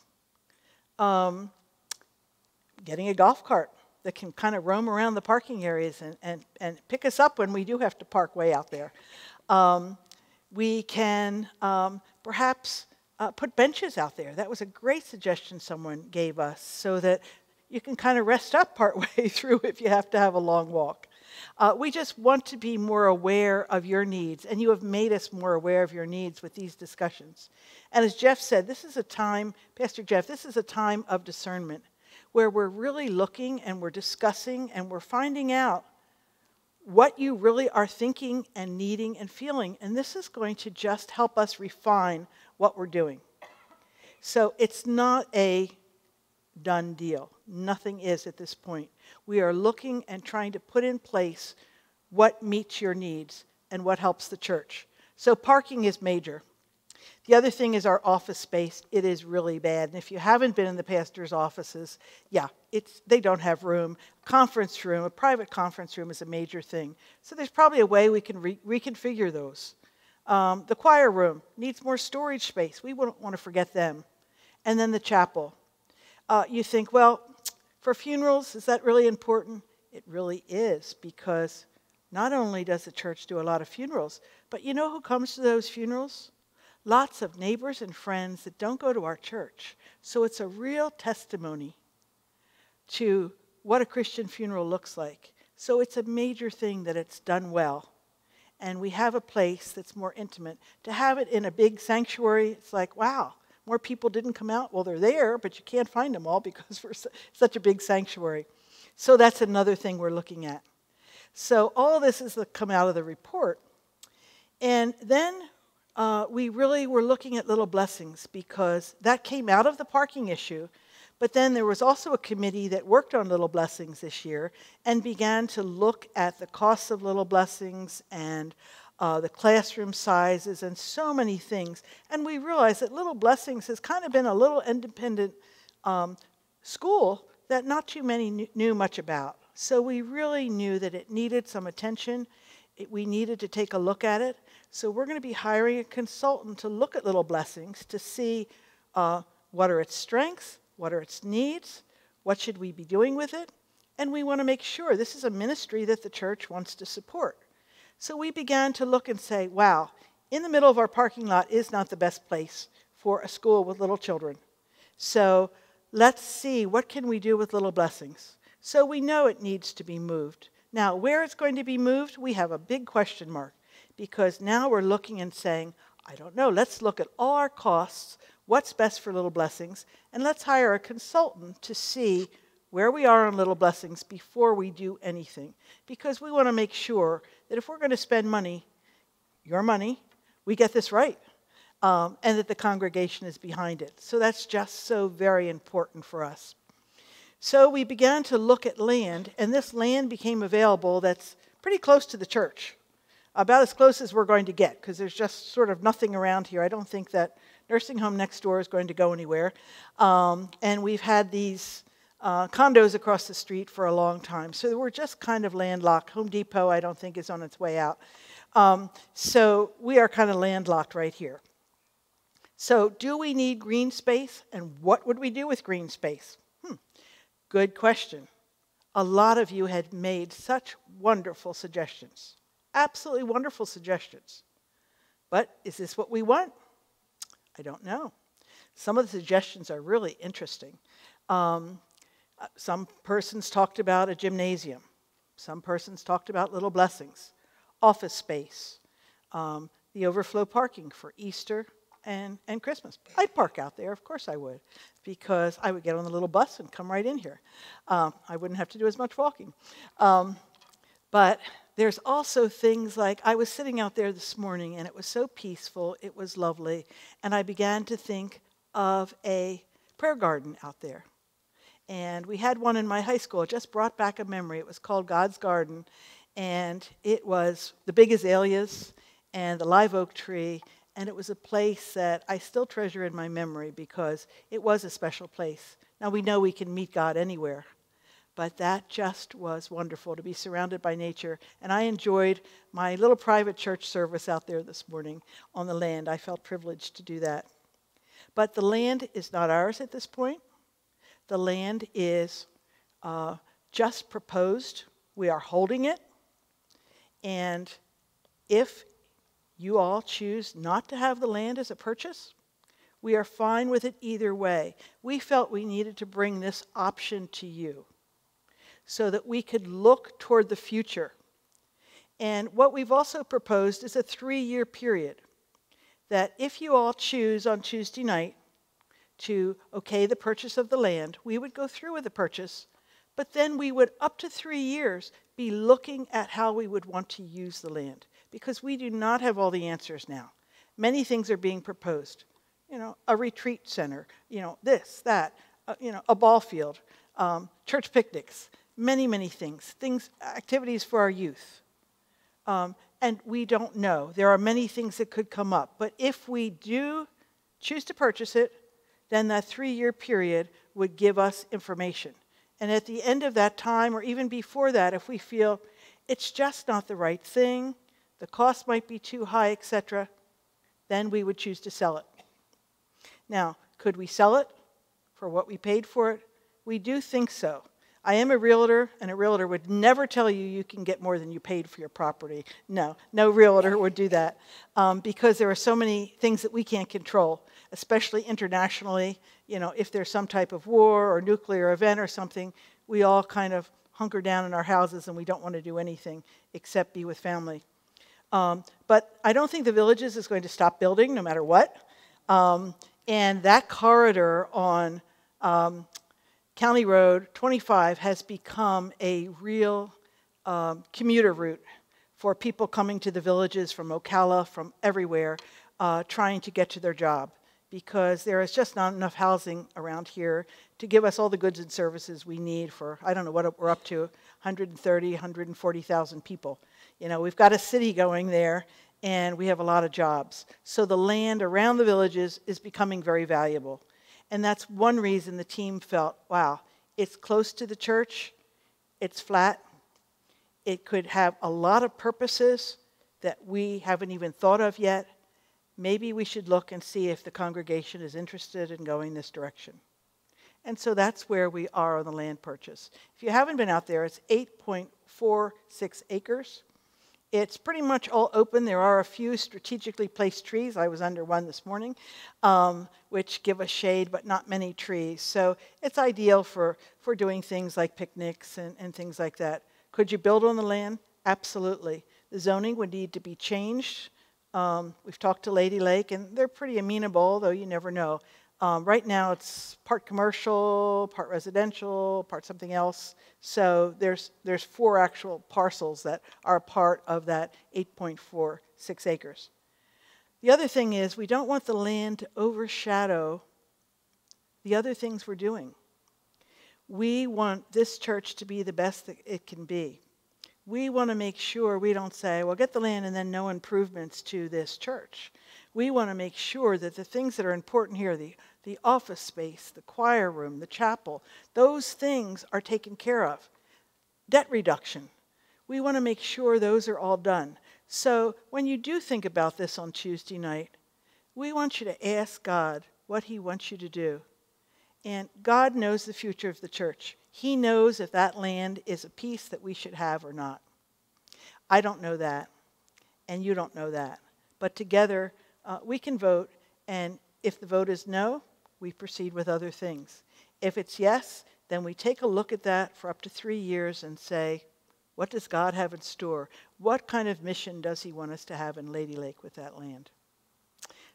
Getting a golf cart that can kind of roam around the parking areas and pick us up when we do have to park way out there. We can perhaps put benches out there. That was a great suggestion someone gave us, so that you can kind of rest up partway through if you have to have a long walk. We just want to be more aware of your needs, and you have made us more aware of your needs with these discussions. And as Jeff said, this is a time, Pastor Jeff, this is a time of discernment where we're really looking and we're discussing and we're finding out what you really are thinking and needing and feeling. And this is going to just help us refine what we're doing. So it's not a done deal. Nothing is at this point. We are looking and trying to put in place what meets your needs and what helps the church. So parking is major. The other thing is our office space. It is really bad. And if you haven't been in the pastor's offices, yeah, they don't have room. Conference room, a private conference room is a major thing. So there's probably a way we can reconfigure those. The choir room needs more storage space. We wouldn't want to forget them. And then the chapel. You think, well, for funerals, is that really important? It really is, because not only does the church do a lot of funerals, but you know who comes to those funerals? Lots of neighbors and friends that don't go to our church. So it's a real testimony to what a Christian funeral looks like. So it's a major thing that it's done well. And we have a place that's more intimate. To have it in a big sanctuary, it's like, wow, more people didn't come out. Well, they're there, but you can't find them all because we're such a big sanctuary. So that's another thing we're looking at. So all this is come out of the report. And then we really were looking at little blessings, because that came out of the parking issue. But then there was also a committee that worked on little blessings this year and began to look at the costs of little blessings and the classroom sizes and so many things. And we realized that Little Blessings has kind of been a little independent school that not too many knew much about. So we really knew that it needed some attention. We needed to take a look at it. So we're going to be hiring a consultant to look at Little Blessings to see what are its strengths, what are its needs, what should we be doing with it, and we want to make sure this is a ministry that the church wants to support. So we began to look and say, wow, in the middle of our parking lot is not the best place for a school with little children. So let's see, what can we do with Little Blessings? So we know it needs to be moved. Now, where it's going to be moved, we have a big question mark, because now we're looking and saying, I don't know, let's look at all our costs, what's best for Little Blessings, and let's hire a consultant to see where we are on Little Blessings before we do anything. Because we want to make sure that if we're going to spend money, your money, we get this right, and that the congregation is behind it. So that's just so very important for us. So we began to look at land, and this land became available that's pretty close to the church. About as close as we're going to get, because there's just sort of nothing around here. I don't think that nursing home next door is going to go anywhere. And we've had these condos across the street for a long time. So we're just kind of landlocked. Home Depot, I don't think, is on its way out. So we are kind of landlocked right here. So do we need green space? And what would we do with green space? Good question. A lot of you had made such wonderful suggestions. Absolutely wonderful suggestions. But is this what we want? I don't know. Some of the suggestions are really interesting. Some persons talked about a gymnasium. Some persons talked about Little Blessings, office space, the overflow parking for Easter and Christmas. I'd park out there, of course I would, because I would get on the little bus and come right in here. I wouldn't have to do as much walking. But there's also things like, I was sitting out there this morning and it was so peaceful, it was lovely, and I began to think of a prayer garden out there. And we had one in my high school. It just brought back a memory. It was called God's Garden, and it was the big azaleas, and the live oak tree, and it was a place that I still treasure in my memory because it was a special place. Now we know we can meet God anywhere, but that just was wonderful to be surrounded by nature. And I enjoyed my little private church service out there this morning on the land. I felt privileged to do that. But the land is not ours at this point. The land is just proposed. We are holding it. And if you all choose not to have the land as a purchase, we are fine with it either way. We felt we needed to bring this option to you so that we could look toward the future. And what we've also proposed is a 3-year period, that if you all choose on Tuesday night to okay the purchase of the land, we would go through with the purchase, but then we would, up to 3 years, be looking at how we would want to use the land, because we do not have all the answers now. Many things are being proposed. A retreat center, this, that, a ball field, church picnics, many, many things, activities for our youth. And we don't know. There are many things that could come up. But if we do choose to purchase it, then that 3-year period would give us information. And at the end of that time, or even before that, if we feel it's just not the right thing, the cost might be too high, etc., then we would choose to sell it. Now, could we sell it for what we paid for it? We do think so. I am a realtor, and a realtor would never tell you you can get more than you paid for your property. No realtor would do that, because there are so many things that we can't control, especially internationally. If there's some type of war or nuclear event or something, we all kind of hunker down in our houses and we don't want to do anything except be with family. But I don't think the Villages is going to stop building no matter what. And that corridor on County Road 25 has become a real commuter route for people coming to the Villages from Ocala, from everywhere, trying to get to their job, because there is just not enough housing around here to give us all the goods and services we need for, I don't know what we're up to, 130, 140,000 people. We've got a city going there, and we have a lot of jobs. So the land around the Villages is becoming very valuable. And that's one reason the team felt, wow, it's close to the church, it's flat, it could have a lot of purposes that we haven't even thought of yet. Maybe we should look and see if the congregation is interested in going this direction. And so that's where we are on the land purchase. If you haven't been out there, it's 8.46 acres. It's pretty much all open. There are a few strategically placed trees. I was under one this morning, which give us shade, but not many trees. So it's ideal for doing things like picnics and things like that. Could you build on the land? Absolutely. The zoning would need to be changed. We've talked to Lady Lake, and they're pretty amenable, though you never know. Right now it's part commercial, part residential, part something else. So there's 4 actual parcels that are part of that 8.46 acres. The other thing is we don't want the land to overshadow the other things we're doing. We want this church to be the best that it can be. We want to make sure we don't say, well, get the land and then no improvements to this church. We want to make sure that the things that are important here, the office space, the choir room, the chapel, those things are taken care of. Debt reduction. We want to make sure those are all done. So when you do think about this on Tuesday night, we want you to ask God what He wants you to do. And God knows the future of the church. He knows if that land is a piece that we should have or not. I don't know that, and you don't know that. But together, we can vote, and if the vote is no, we proceed with other things. If it's yes, then we take a look at that for up to 3 years and say, what does God have in store? What kind of mission does He want us to have in Lady Lake with that land?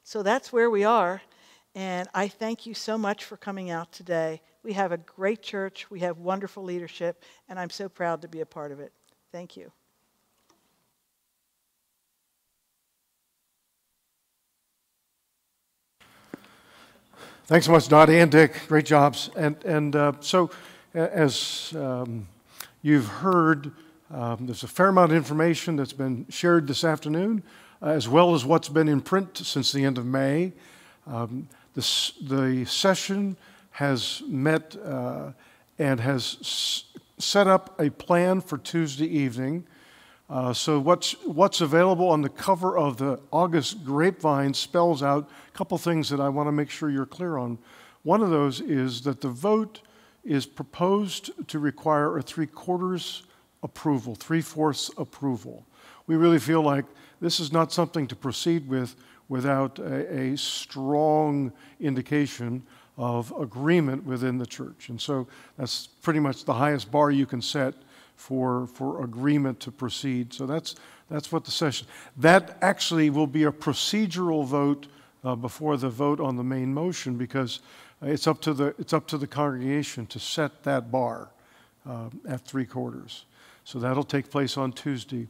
So that's where we are, and I thank you so much for coming out today. We have a great church, we have wonderful leadership, and I'm so proud to be a part of it. Thank you.
Thanks so much, Dottie and Dick. Great jobs. And so, as you've heard, there's a fair amount of information that's been shared this afternoon. as well as what's been in print since the end of May. The session has met and has set up a plan for Tuesday evening. So what's available on the cover of the August Grapevine spells out a couple things that I want to make sure you're clear on. One of those is that the vote is proposed to require a 3/4 approval, 3/4 approval. We really feel like this is not something to proceed with without a strong indication of agreement within the church. And so that's pretty much the highest bar you can set for agreement to proceed. So that's what the session. That actually will be a procedural vote before the vote on the main motion, because it's up to the congregation to set that bar at 3/4. So that'll take place on Tuesday.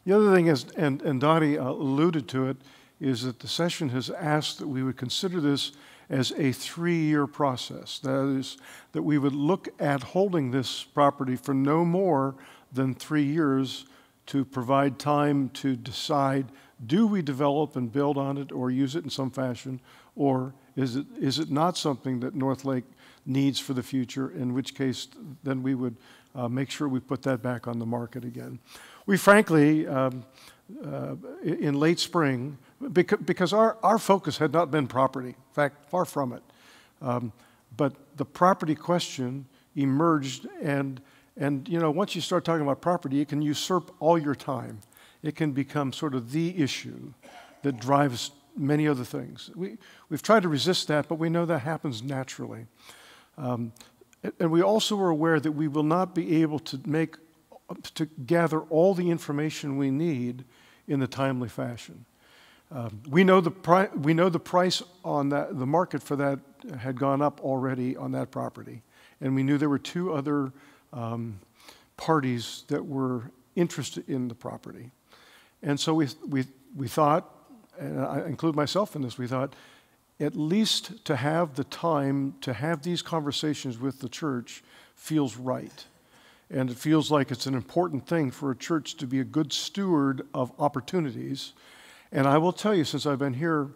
The other thing is, and Dottie alluded to it, is that the session has asked that we would consider this as a 3-year process. That is, that we would look at holding this property for no more than 3 years to provide time to decide, do we develop and build on it or use it in some fashion, or is it not something that North Lake needs for the future, in which case then we would make sure we put that back on the market again. We frankly, in late spring, because our focus had not been property, in fact, far from it, but the property question emerged, and once you start talking about property, it can usurp all your time. It can become sort of the issue that drives many other things. We've tried to resist that, but we know that happens naturally. And we also are aware that we will not be able to gather all the information we need in a timely fashion. We know the price on that, the market for that had gone up already on that property, and we knew there were 2 other parties that were interested in the property, and so we thought, and I include myself in this, we thought at least to have the time to have these conversations with the church feels right. And it feels like it's an important thing for a church to be a good steward of opportunities. And I will tell you, since I've been here,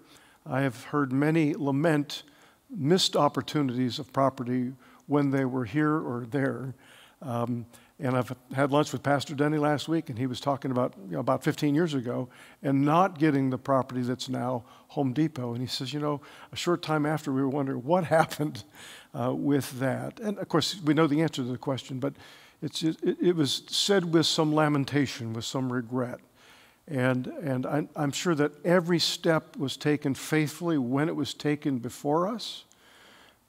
I have heard many lament missed opportunities of property when they were here or there. And I've had lunch with Pastor Denny last week, and he was talking about 15 years ago and not getting the property that's now Home Depot. And he says, a short time after, we were wondering what happened with that. And of course, we know the answer to the question, but it was said with some lamentation, with some regret. And I'm sure that every step was taken faithfully when it was taken before us,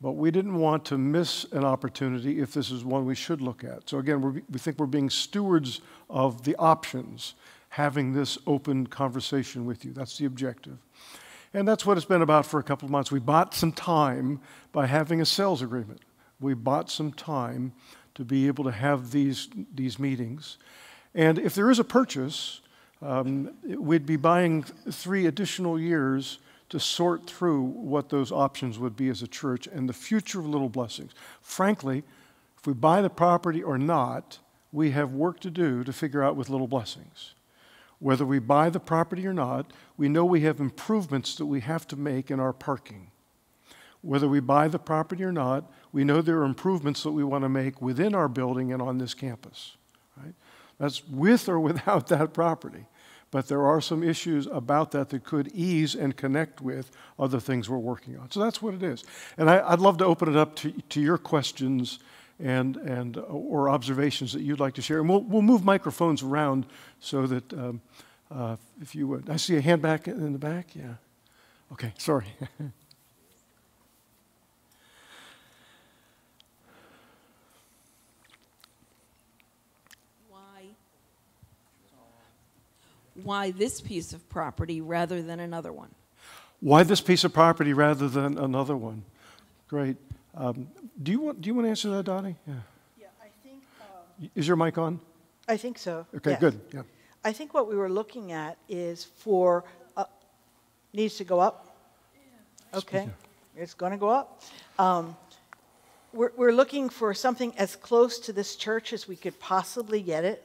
but we didn't want to miss an opportunity if this is one we should look at. So again, we think we're being stewards of the options, having this open conversation with you. That's the objective. And that's what it's been about for a couple of months. We bought some time by having a sales agreement. We bought some time to be able to have these meetings. And if there is a purchase, we'd be buying 3 additional years to sort through what those options would be as a church and the future of Little Blessings. Frankly, if we buy the property or not, we have work to do to figure out with Little Blessings. Whether we buy the property or not, we know we have improvements that we have to make in our parking. Whether we buy the property or not, we know there are improvements that we want to make within our building and on this campus. Right? That's with or without that property. But there are some issues about that could ease and connect with other things we're working on. So that's what it is. And I'd love to open it up to your questions or observations that you'd like to share. And we'll move microphones around so that if you would. I see a hand back in the back. Yeah. Okay, sorry.
Why this piece of property rather than another one?
Why this piece of property rather than another one? Great. Do you want to answer that, Dottie? Yeah.
Yeah, I think.
Is your mic on?
I think so.
Okay,
yes.
good. Yeah.
I think what we were looking at is needs to go up. Okay, it's going to go up. We're looking for something as close to this church as we could possibly get it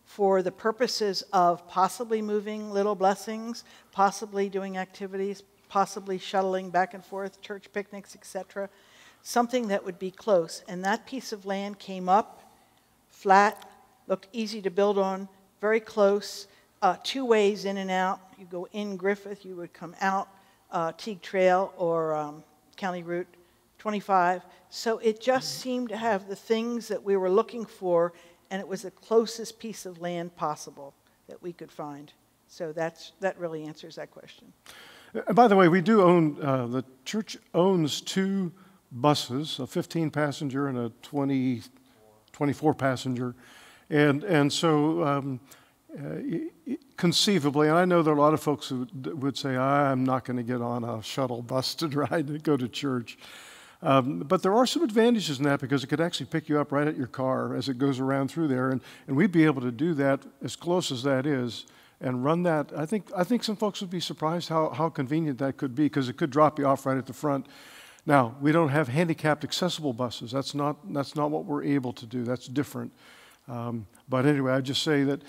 for the purposes of possibly moving Little Blessings, possibly doing activities, possibly shuttling back and forth, church picnics, etc. Something that would be close. And that piece of land came up, flat, looked easy to build on, very close, 2 ways in and out. You go in Griffith, you would come out Teague Trail or County Route 25. So it just seemed to have the things that we were looking for, and it was the closest piece of land possible that we could find. So that really answers that question.
And by the way, we do own, the church owns 2 buses, a 15-passenger and a 24-passenger. And so conceivably, and I know there are a lot of folks who would say, I'm not going to get on a shuttle bus to ride to go to church. But there are some advantages in that because it could actually pick you up right at your car as it goes around through there. And we'd be able to do that as close as that is and run that. I think some folks would be surprised how convenient that could be because it could drop you off right at the front. Now, we don't have handicapped accessible buses. That's not what we're able to do. That's different. But anyway, I'd just say that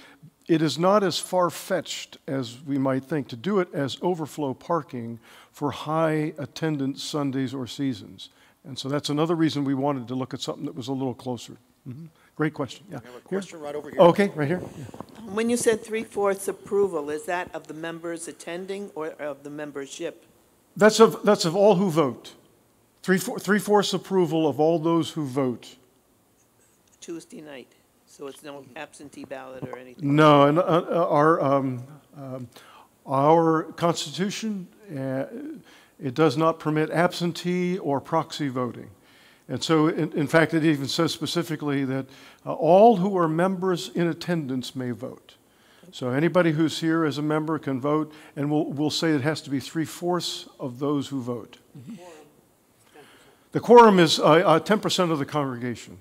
it is not as far-fetched as we might think to do it as overflow parking for high attendance Sundays or seasons. And so that's another reason we wanted to look at something that was a little closer. Mm-hmm. Great question. Yeah.
I have a question right over here.
Okay, right here. Yeah.
When you said 3/4 approval, is that of the members attending or of the membership?
That's of all who vote. 3/4 approval of all those who vote.
Tuesday night, so it's no absentee ballot or anything?
No, and our Constitution, it does not permit absentee or proxy voting. And so, in fact, it even says specifically that all who are members in attendance may vote. So anybody who's here as a member can vote, and we'll say it has to be 3/4 of those who vote. Mm-hmm. The quorum is 10% of the congregation.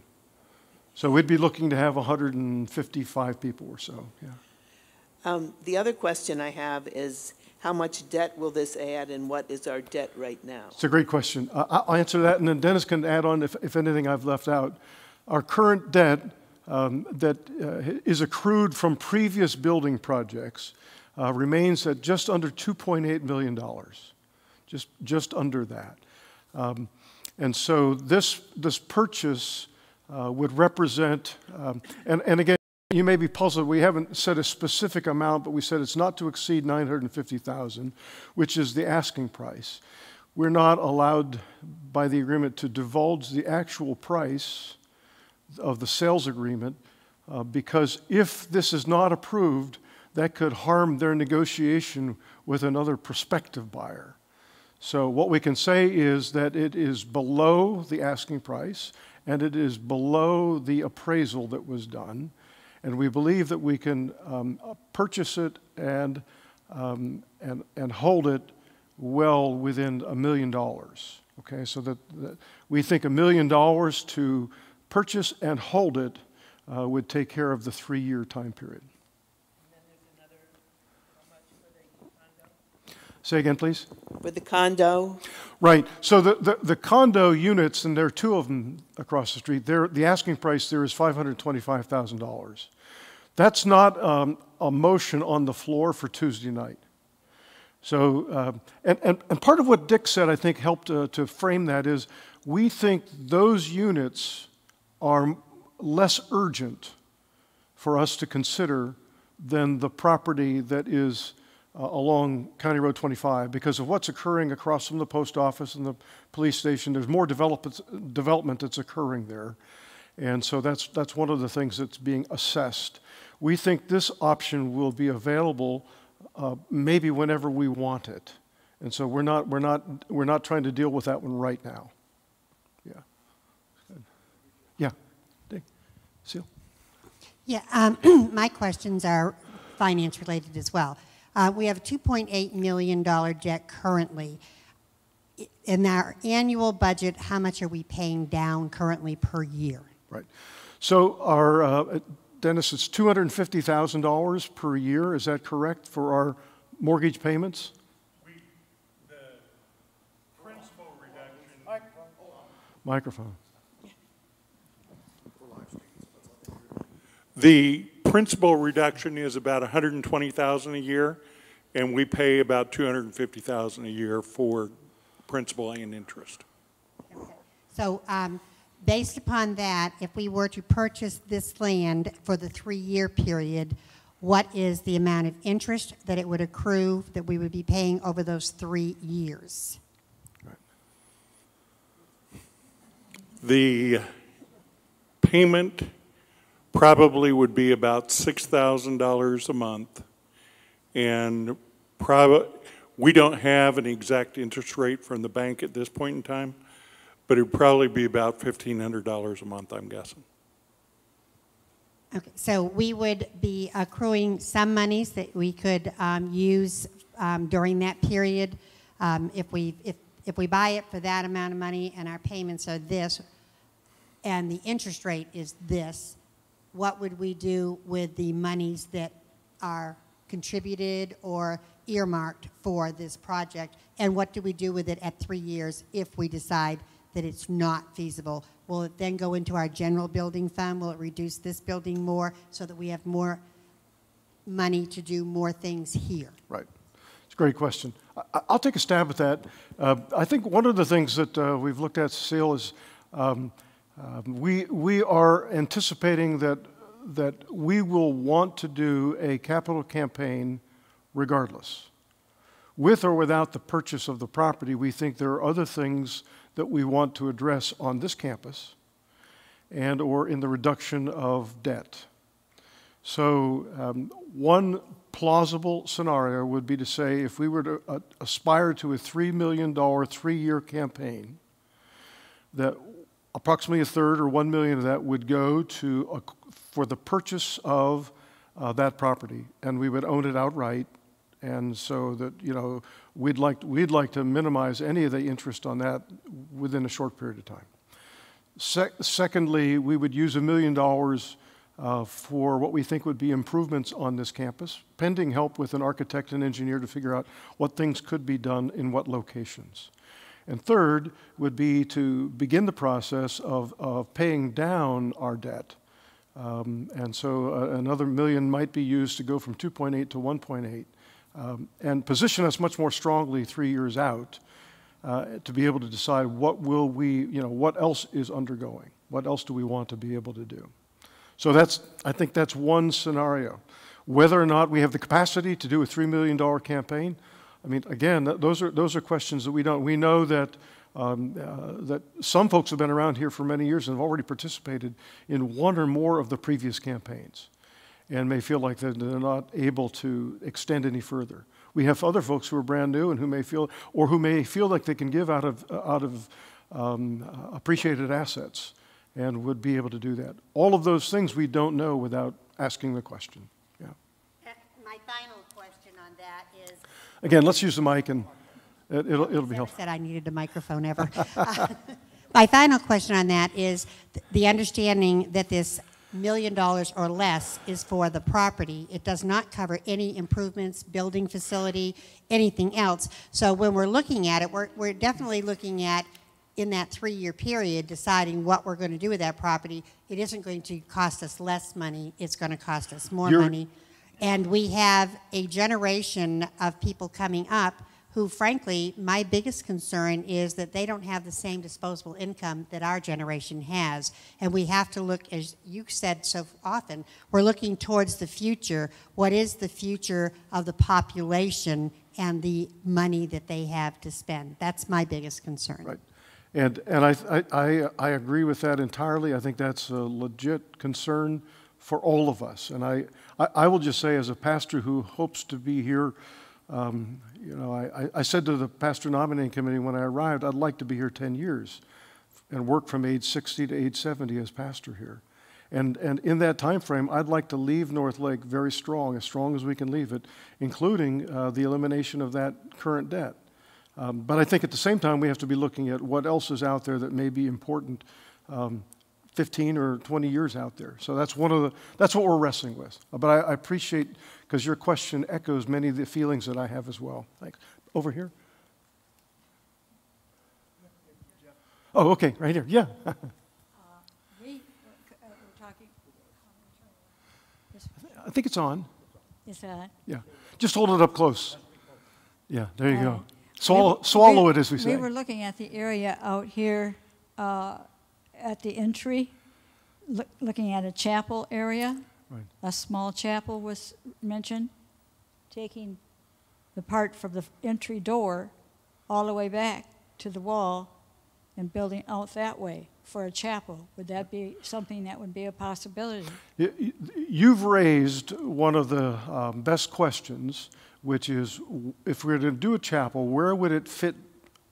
So we'd be looking to have 155 people or so, yeah.
The other question I have is, how much debt will this add, and what is our debt right now?
It's a great question. I'll answer that, and then Dennis can add on if anything I've left out. Our current debt that is accrued from previous building projects remains at just under $2.8 million, just under that. And so this purchase would represent, and again, you may be puzzled. We haven't said a specific amount, but we said it's not to exceed $950,000, which is the asking price. We're not allowed by the agreement to divulge the actual price of the sales agreement because if this is not approved, that could harm their negotiation with another prospective buyer. So what we can say is that it is below the asking price and it is below the appraisal that was done. And we believe that we can purchase it and hold it well within $1 million. Okay, so that we think $1 million to purchase and hold it would take care of the 3-year time period.
And then there's another, how much for the condo?
Say again, please.
For the condo?
Right. So the condo units, and there are 2 of them across the street, the asking price there is $525,000. That's not a motion on the floor for Tuesday night. So, and part of what Dick said, I think, helped to frame that is we think those units are less urgent for us to consider than the property that is along County Road 25 because of what's occurring across from the post office and the police station. There's more development that's occurring there. And so that's one of the things that's being assessed. We think this option will be available maybe whenever we want it. And so we're not trying to deal with that one right now. Yeah. Good. Yeah. Dick. Seal.
Yeah, my questions are finance related as well. We have a $2.8 million debt currently. In our annual budget, how much are we paying down currently per year?
Right. So our, Dennis, it's $250,000 per year. Is that correct for our mortgage payments?
The principal reduction.
Microphone.
The principal reduction is about $120,000 a year, and we pay about $250,000 a year for principal and interest.
Okay. So based upon that, if we were to purchase this land for the 3-year period, what is the amount of interest that it would accrue that we would be paying over those 3 years?
The payment probably would be about $6,000 a month, and we don't have an exact interest rate from the bank at this point in time, but it would probably be about $1,500 a month, I'm guessing.
Okay, so we would be accruing some monies that we could use during that period. If we buy it for that amount of money and our payments are this, and the interest rate is this, what would we do with the monies that are contributed or earmarked for this project? And what do we do with it at 3 years if we decide that it's not feasible? Will it then go into our general building fund? Will it reduce this building more so that we have more money to do more things here?
Right. It's a great question. I'll take a stab at that. I think one of the things that we've looked at, Cecile, is we are anticipating that we will want to do a capital campaign regardless. With or without the purchase of the property, we think there are other things that we want to address on this campus and or in the reduction of debt. So one plausible scenario would be to say if we were to aspire to a $3 million 3-year campaign, that approximately a third or $1 million of that would go to for the purchase of that property, and we would own it outright. And so that, you know, we'd like to minimize any of the interest on that within a short period of time. Secondly, we would use $1 million for what we think would be improvements on this campus, pending help with an architect and engineer to figure out what things could be done in what locations. And third would be to begin the process of paying down our debt. And so another $1 million might be used to go from 2.8 to 1.8. And position us much more strongly 3 years out to be able to decide what will we, you know, what else is undergoing, what else do we want to be able to do. So I think that's one scenario. Whether or not we have the capacity to do a $3 million campaign, I mean, again, those are questions that we don't. We know that that some folks have been around here for many years and have already participated in one or more of the previous campaigns, and may feel like they're not able to extend any further. We have other folks who are brand new and who may feel like they can give out of appreciated assets and would be able to do that. All of those things we don't know without asking the question. Yeah.
My final question on that is...
Again, let's use the mic and it'll be helpful.
I said I needed a microphone ever. My final question on that is the understanding that this $1 million or less is for the property. It does not cover any improvements, building facility, anything else. So when we're looking at it, we're definitely looking at, in that 3-year period, deciding what we're going to do with that property. It isn't going to cost us less money. It's going to cost us more money. And we have a generation of people coming up who, frankly, my biggest concern is that they don't have the same disposable income that our generation has. And we have to look, as you said so often, we're looking towards the future. What is the future of the population and the money that they have to spend? That's my biggest concern.
Right. And I agree with that entirely. I think that's a legit concern for all of us. And I will just say, as a pastor who hopes to be here, you know, I said to the pastor nominating committee when I arrived, I'd like to be here 10 years and work from age 60 to age 70 as pastor here. And in that time frame, I'd like to leave North Lake very strong as we can leave it, including the elimination of that current debt. But I think at the same time, we have to be looking at what else is out there that may be important 15 or 20 years out there. So that's what we're wrestling with. But I appreciate, because your question echoes many of the feelings that I have as well. Thanks. Over here. Oh, okay, right here. Yeah.
We're talking.
I think it's on.
Is that?
Yeah. Just hold it up close. Yeah, there you
All
go.
right.
Swallow it, as we say.
We were looking at the area out here at the entry, looking at a chapel area.
Right.
A small chapel was mentioned, taking the part from the entry door all the way back to the wall and building out that way for a chapel. Would that be something that would be a possibility?
You've raised one of the best questions, which is, if we're to do a chapel, where would it fit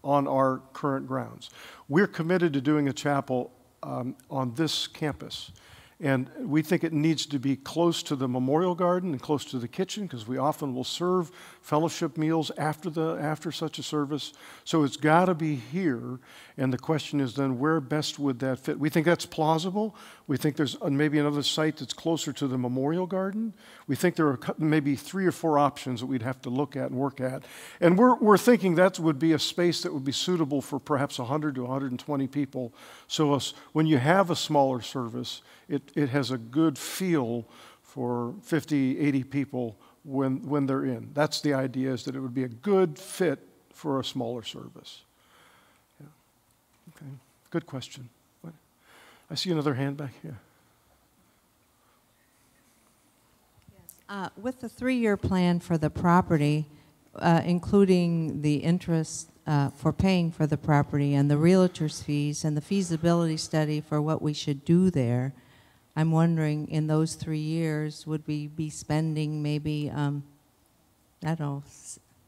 on our current grounds? We're committed to doing a chapel on this campus. And we think it needs to be close to the memorial garden and close to the kitchen, because we often will serve fellowship meals after such a service. So it's got to be here. And the question is then, where best would that fit? We think that's plausible. We think there's maybe another site that's closer to the memorial garden. We think there are maybe 3 or 4 options that we'd have to look at and work at. And we're thinking that would be a space that would be suitable for perhaps 100 to 120 people. So when you have a smaller service, it has a good feel for 50, 80 people when they're in. That's the idea, is that it would be a good fit for a smaller service. Yeah. Okay, good question. I see another hand back here.
With the 3-year plan for the property, including the interest for paying for the property and the realtor's fees and the feasibility study for what we should do there, I'm wondering, in those 3 years, would we be spending maybe, I don't know,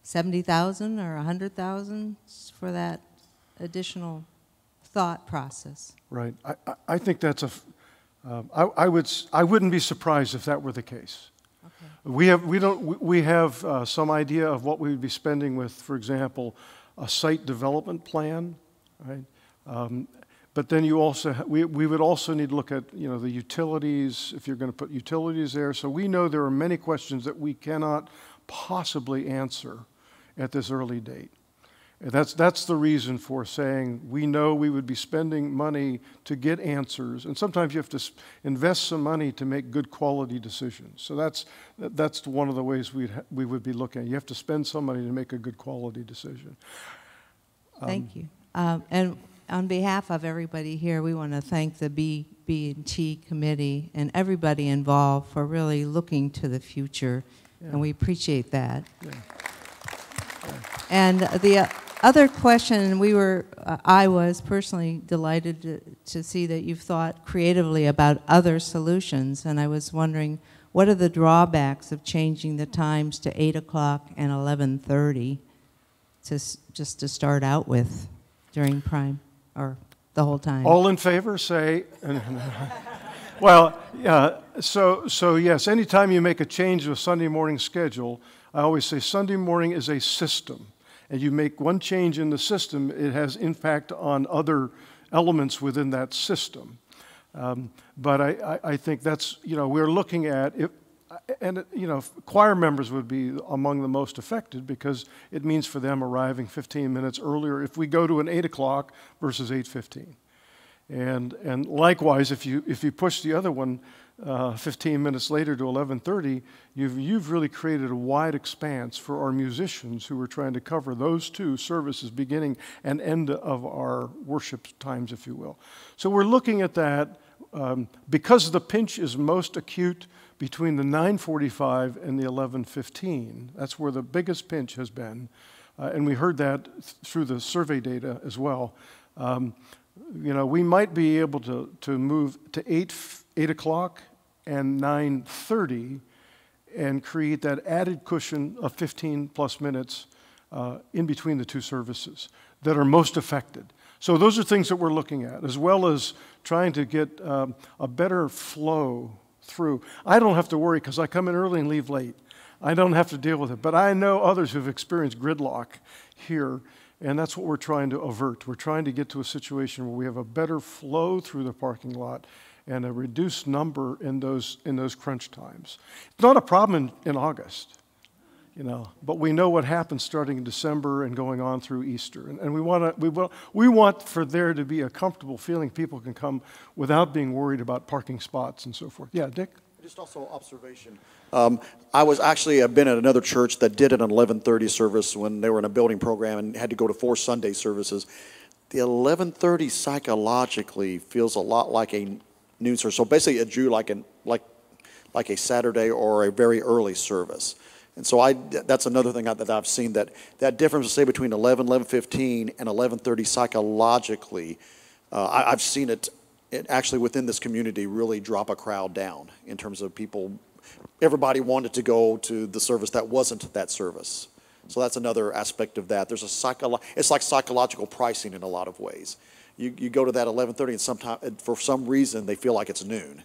$70,000 or $100,000 for that additional thought process?
Right. I think that's I wouldn't be surprised if that were the case. Okay. We have some idea of what we would be spending with, for example, a site development plan, right? But then we would also need to look at, the utilities, if you're going to put utilities there. So we know there are many questions that we cannot possibly answer at this early date. And that's the reason for saying we know we would be spending money to get answers. And sometimes you have to invest some money to make good quality decisions. So that's one of the ways we would be looking at. You have to spend some money to make a good quality decision.
Thank you. And on behalf of everybody here, we want to thank the B&T committee and everybody involved for really looking to the future, and we appreciate that. Yeah. Yeah. And the other question, I was personally delighted to see that you've thought creatively about other solutions, and I was wondering, what are the drawbacks of changing the times to 8 o'clock and 11:30 just to start out with during prime? Or the whole time?
All in favor, say. Well, so yes, anytime you make a change to a Sunday morning schedule, I always say Sunday morning is a system. And you make one change in the system, it has impact on other elements within that system. But I think that's, we're looking at it. And, choir members would be among the most affected, because it means for them arriving 15 minutes earlier if we go to an 8 o'clock versus 8:15. And likewise, if you push the other one 15 minutes later to 11:30, you've really created a wide expanse for our musicians who are trying to cover those 2 services, beginning and end of our worship times, if you will. So we're looking at that because the pinch is most acute between the 9:45 and the 11:15. That's where the biggest pinch has been. And we heard that through the survey data as well. We might be able to move to 8 o'clock and 9:30 and create that added cushion of 15 plus minutes in between the 2 services that are most affected. So those are things that we're looking at, as well as trying to get a better flow through. I don't have to worry because I come in early and leave late. I don't have to deal with it. But I know others who've experienced gridlock here, and that's what we're trying to avert. We're trying to get to a situation where we have a better flow through the parking lot and a reduced number in those crunch times. It's not a problem in August, but we know what happens starting in December and going on through Easter. And we want for there to be a comfortable feeling people can come without being worried about parking spots and so forth. Yeah, Dick?
I
Just also observation. I've been at another church that did an 11:30 service when they were in a building program and had to go to 4 Sunday services. The 11:30 psychologically feels a lot like a noon service. So basically it drew like a Saturday or a very early service. And so that's another thing that I've seen, that difference, say, between 11:15 and 11:30 psychologically, I've seen it actually within this community really drop a crowd down in terms of people. Everybody wanted to go to the service that wasn't that service. So that's another aspect of that. There's it's like psychological pricing in a lot of ways. You go to that 11:30 and sometimes, for some reason, they feel like it's noon.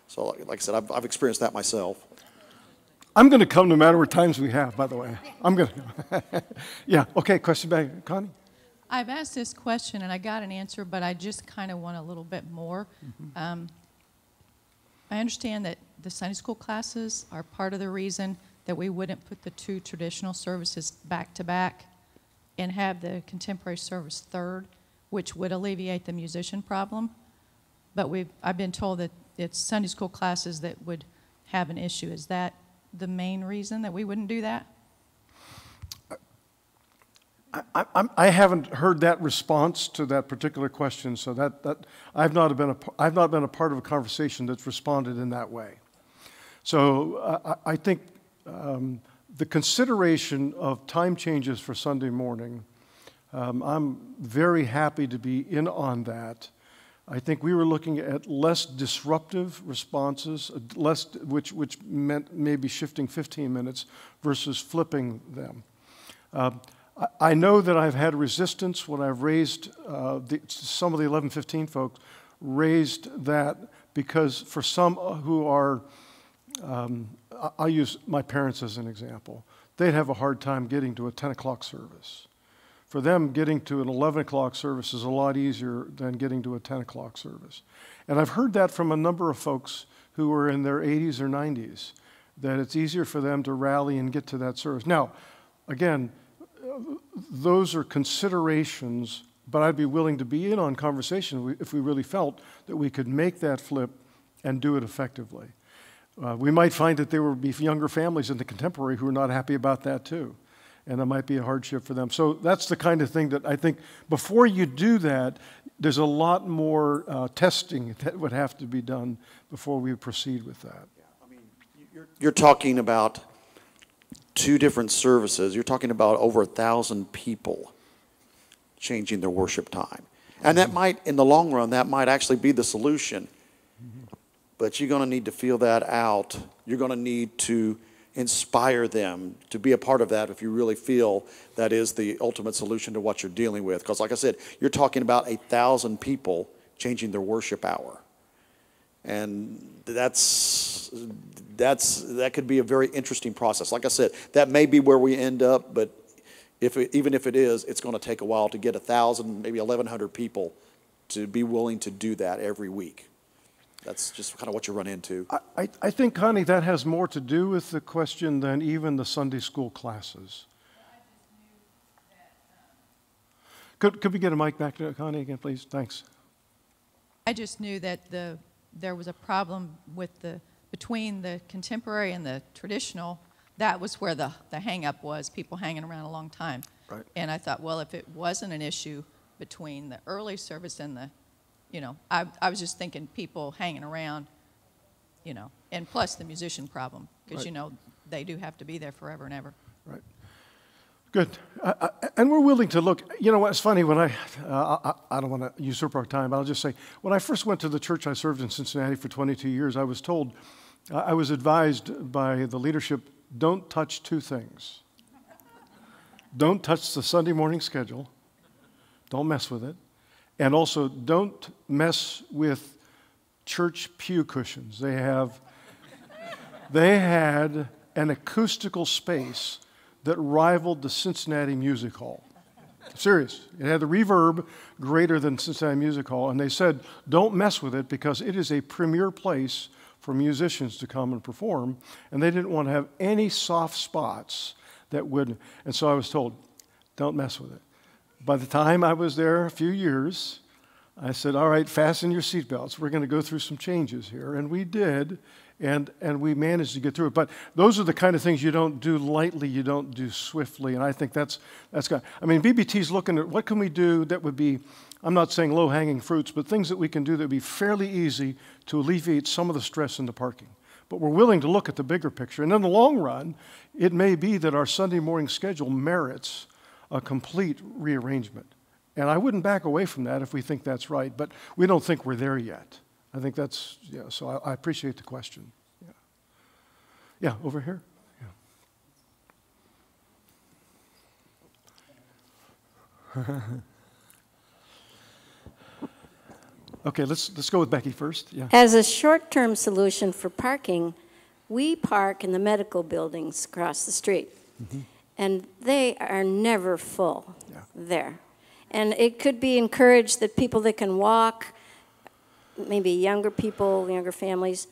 So like I said, I've experienced that myself.
I'm going to come no matter what times we have, by the way. I'm going to. Yeah, okay, question back. Connie?
I've asked this question and I got an answer, but I just kind of want a little bit more. Mm-hmm. I understand that the Sunday school classes are part of the reason that we wouldn't put the 2 traditional services back to back and have the contemporary service third, which would alleviate the musician problem. But I've been told that it's Sunday school classes that would have an issue. Is that the main reason that we wouldn't do that?
I haven't heard that response to that particular question, so that I've not been a part of a conversation that's responded in that way. So I think the consideration of time changes for Sunday morning, I'm very happy to be in on that. I think we were looking at less disruptive responses, which meant maybe shifting 15 minutes versus flipping them. I know that I've had resistance when I've raised, some of the 11:15 folks raised that because for some who are, I'll use my parents as an example, they'd have a hard time getting to a 10 o'clock service. For them, getting to an 11 o'clock service is a lot easier than getting to a 10 o'clock service. And I've heard that from a number of folks who are in their 80s or 90s, that it's easier for them to rally and get to that service. Now, again, those are considerations, but I'd be willing to be in on conversation if we really felt that we could make that flip and do it effectively. We might find that there would be younger families in the contemporary who are not happy about that too, and that might be a hardship for them. So that's the kind of thing that I think before you do that, there's a lot more testing that would have to be done before we proceed with that.
Yeah, I mean, you're talking about 2 different services. You're talking about over 1,000 people changing their worship time. And that might, in the long run, that might actually be the solution. But you're going to need to feel that out. You're going to need to inspire them to be a part of that if you really feel that is the ultimate solution to what you're dealing with. Because like I said, you're talking about 1,000 people changing their worship hour. And that could be a very interesting process. Like I said, that may be where we end up, but even if it is, it's going to take a while to get 1,000, maybe 1,100 people to be willing to do that every week. That's just kind of what you run into.
I think, Connie, that has more to do with the question than even the Sunday school classes. Could we get a mic back to Connie again, please? Thanks.
I just knew that there was a problem with between the contemporary and the traditional. That was where the hang-up was, people hanging around a long time.
Right.
And I thought, well, if it wasn't an issue between the early service and the, I was just thinking people hanging around, and plus the musician problem, because,
right.
They do have to be there forever and ever.
Right. Good. And we're willing to look. You know what's funny, when I don't want to usurp our time, but I'll just say, when I first went to the church I served in Cincinnati for 22 years, I was told, I was advised by the leadership, don't touch 2 things. Don't touch the Sunday morning schedule. Don't mess with it. And also, don't mess with church pew cushions. They had an acoustical space that rivaled the Cincinnati Music Hall. Serious. It had the reverb greater than Cincinnati Music Hall, and they said, don't mess with it because it is a premier place for musicians to come and perform, and they didn't want to have any soft spots that would, and so I was told, don't mess with it. By the time I was there a few years, I said, all right, fasten your seatbelts. We're going to go through some changes here, and we did, and we managed to get through it. But those are the kind of things you don't do lightly, you don't do swiftly, and I think that's got. I mean, BBT's looking at what can we do that would be, I'm not saying low-hanging fruits, but things that we can do that would be fairly easy to alleviate some of the stress in the parking. But we're willing to look at the bigger picture. And in the long run, it may be that our Sunday morning schedule merits a complete rearrangement. And I wouldn't back away from that if we think that's right, but we don't think we're there yet. I think that's, yeah, so I appreciate the question. Yeah, yeah, over here. Yeah. Okay, let's go with Becky first. Yeah.
As a short-term solution for parking, we park in the medical buildings across the street, and they are never full there. And it could be encouraged that people that can walk, maybe younger people, younger families,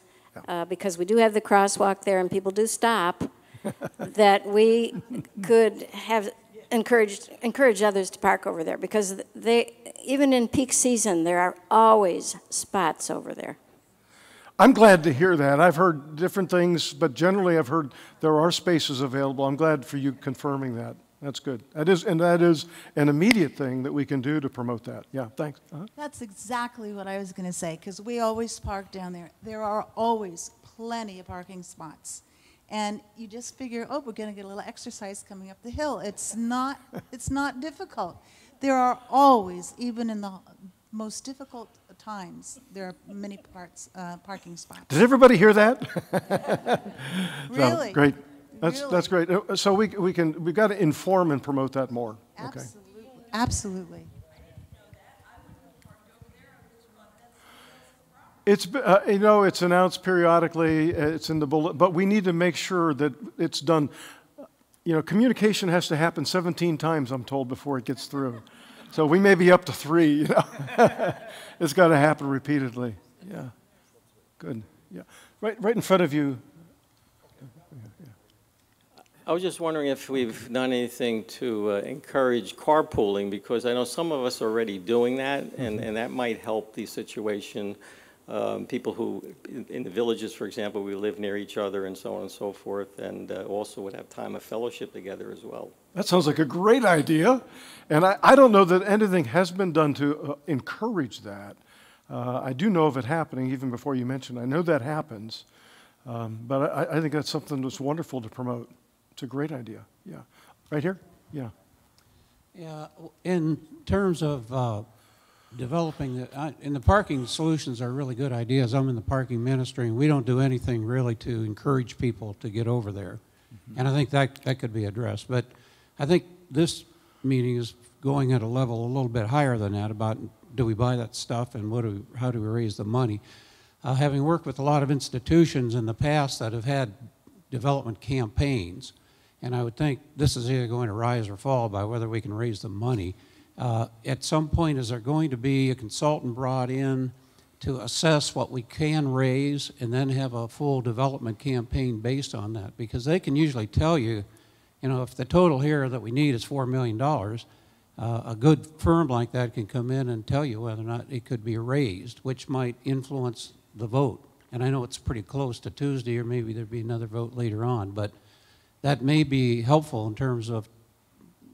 because we do have the crosswalk there and people do stop, that we could have encourage others to park over there, because they, even in peak season, there are always spots over there.
I'm glad to hear that. I've heard different things, but generally I've heard there are spaces available. I'm glad for you confirming that. That's good. That is an immediate thing that we can do to promote that. Yeah, thanks.
That's exactly what I was going to say, because we always park down there. There are always plenty of parking spots. And you just figure, oh, we're going to get a little exercise coming up the hill. It's not difficult. There are always, even in the most difficult times, there are many parking spots.
Did everybody hear that?
Really?
So, great. That's great. So we've got to inform and promote that more.
Absolutely. Okay. Absolutely.
It's it's announced periodically. It's in the bullet, but we need to make sure that it's done. Communication has to happen 17 times, I'm told, before it gets through. So we may be up to 3. It's got to happen repeatedly. Yeah. Good. Yeah. Right in front of you.
I was just wondering if we've done anything to encourage carpooling, because I know some of us are already doing that, and that might help the situation. People who, in the villages, for example, we live near each other and so on and so forth, and also would have time of fellowship together as well.
That sounds like a great idea. And I don't know that anything has been done to encourage that. I do know of it happening even before you mentioned. I know that happens. But I think that's something that's wonderful to promote. It's a great idea. Yeah. Right here? Yeah.
Yeah. In terms of developing and the parking solutions are really good ideas. I'm in the parking ministry, and we don't do anything really to encourage people to get over there. And I think that could be addressed. But I think this meeting is going at a level a little bit higher than that about do we buy that stuff and how do we raise the money. Having worked with a lot of institutions in the past that have had development campaigns, and I would think this is either going to rise or fall by whether we can raise the money. At some point, is there going to be a consultant brought in to assess what we can raise and then have a full development campaign based on that? Because they can usually tell you, if the total here that we need is $4 million, a good firm like that can come in and tell you whether or not it could be raised, which might influence the vote. And I know it's pretty close to Tuesday, or maybe there'd be another vote later on, but that may be helpful in terms of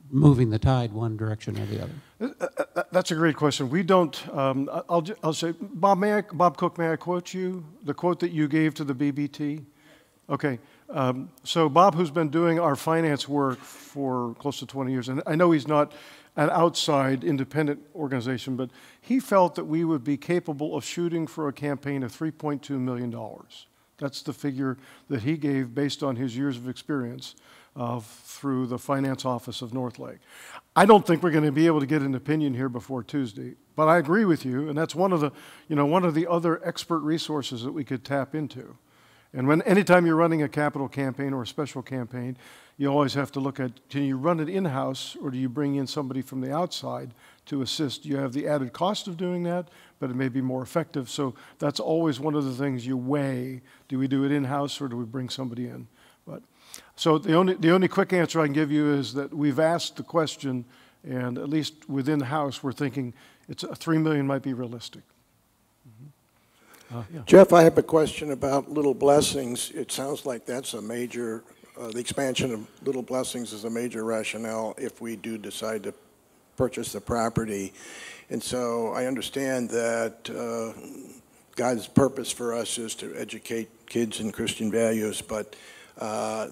moving the tide one direction or the other.
That's a great question. We don't, I'll say, Bob Cook, may I quote you? The quote that you gave to the BBT? Okay. So Bob, who's been doing our finance work for close to 20 years, and I know he's not an outside independent organization, but he felt that we would be capable of shooting for a campaign of $3.2 million. That's the figure that he gave based on his years of experience through the finance office of North Lake. I don't think we're going to be able to get an opinion here before Tuesday, but I agree with you, and that's one of the other expert resources that we could tap into. And anytime you're running a capital campaign or a special campaign, you always have to look at, can you run it in-house, or do you bring in somebody from the outside to assist? You have the added cost of doing that, but it may be more effective. So that's always one of the things you weigh. Do we do it in-house, or do we bring somebody in? So the only quick answer I can give you is that we've asked the question, and at least within the House, we're thinking $3 million might be realistic. Yeah.
Jeff, I have a question about Little Blessings. It sounds like that's a major, the expansion of Little Blessings is a major rationale if we do decide to purchase the property. And so I understand that God's purpose for us is to educate kids in Christian values, but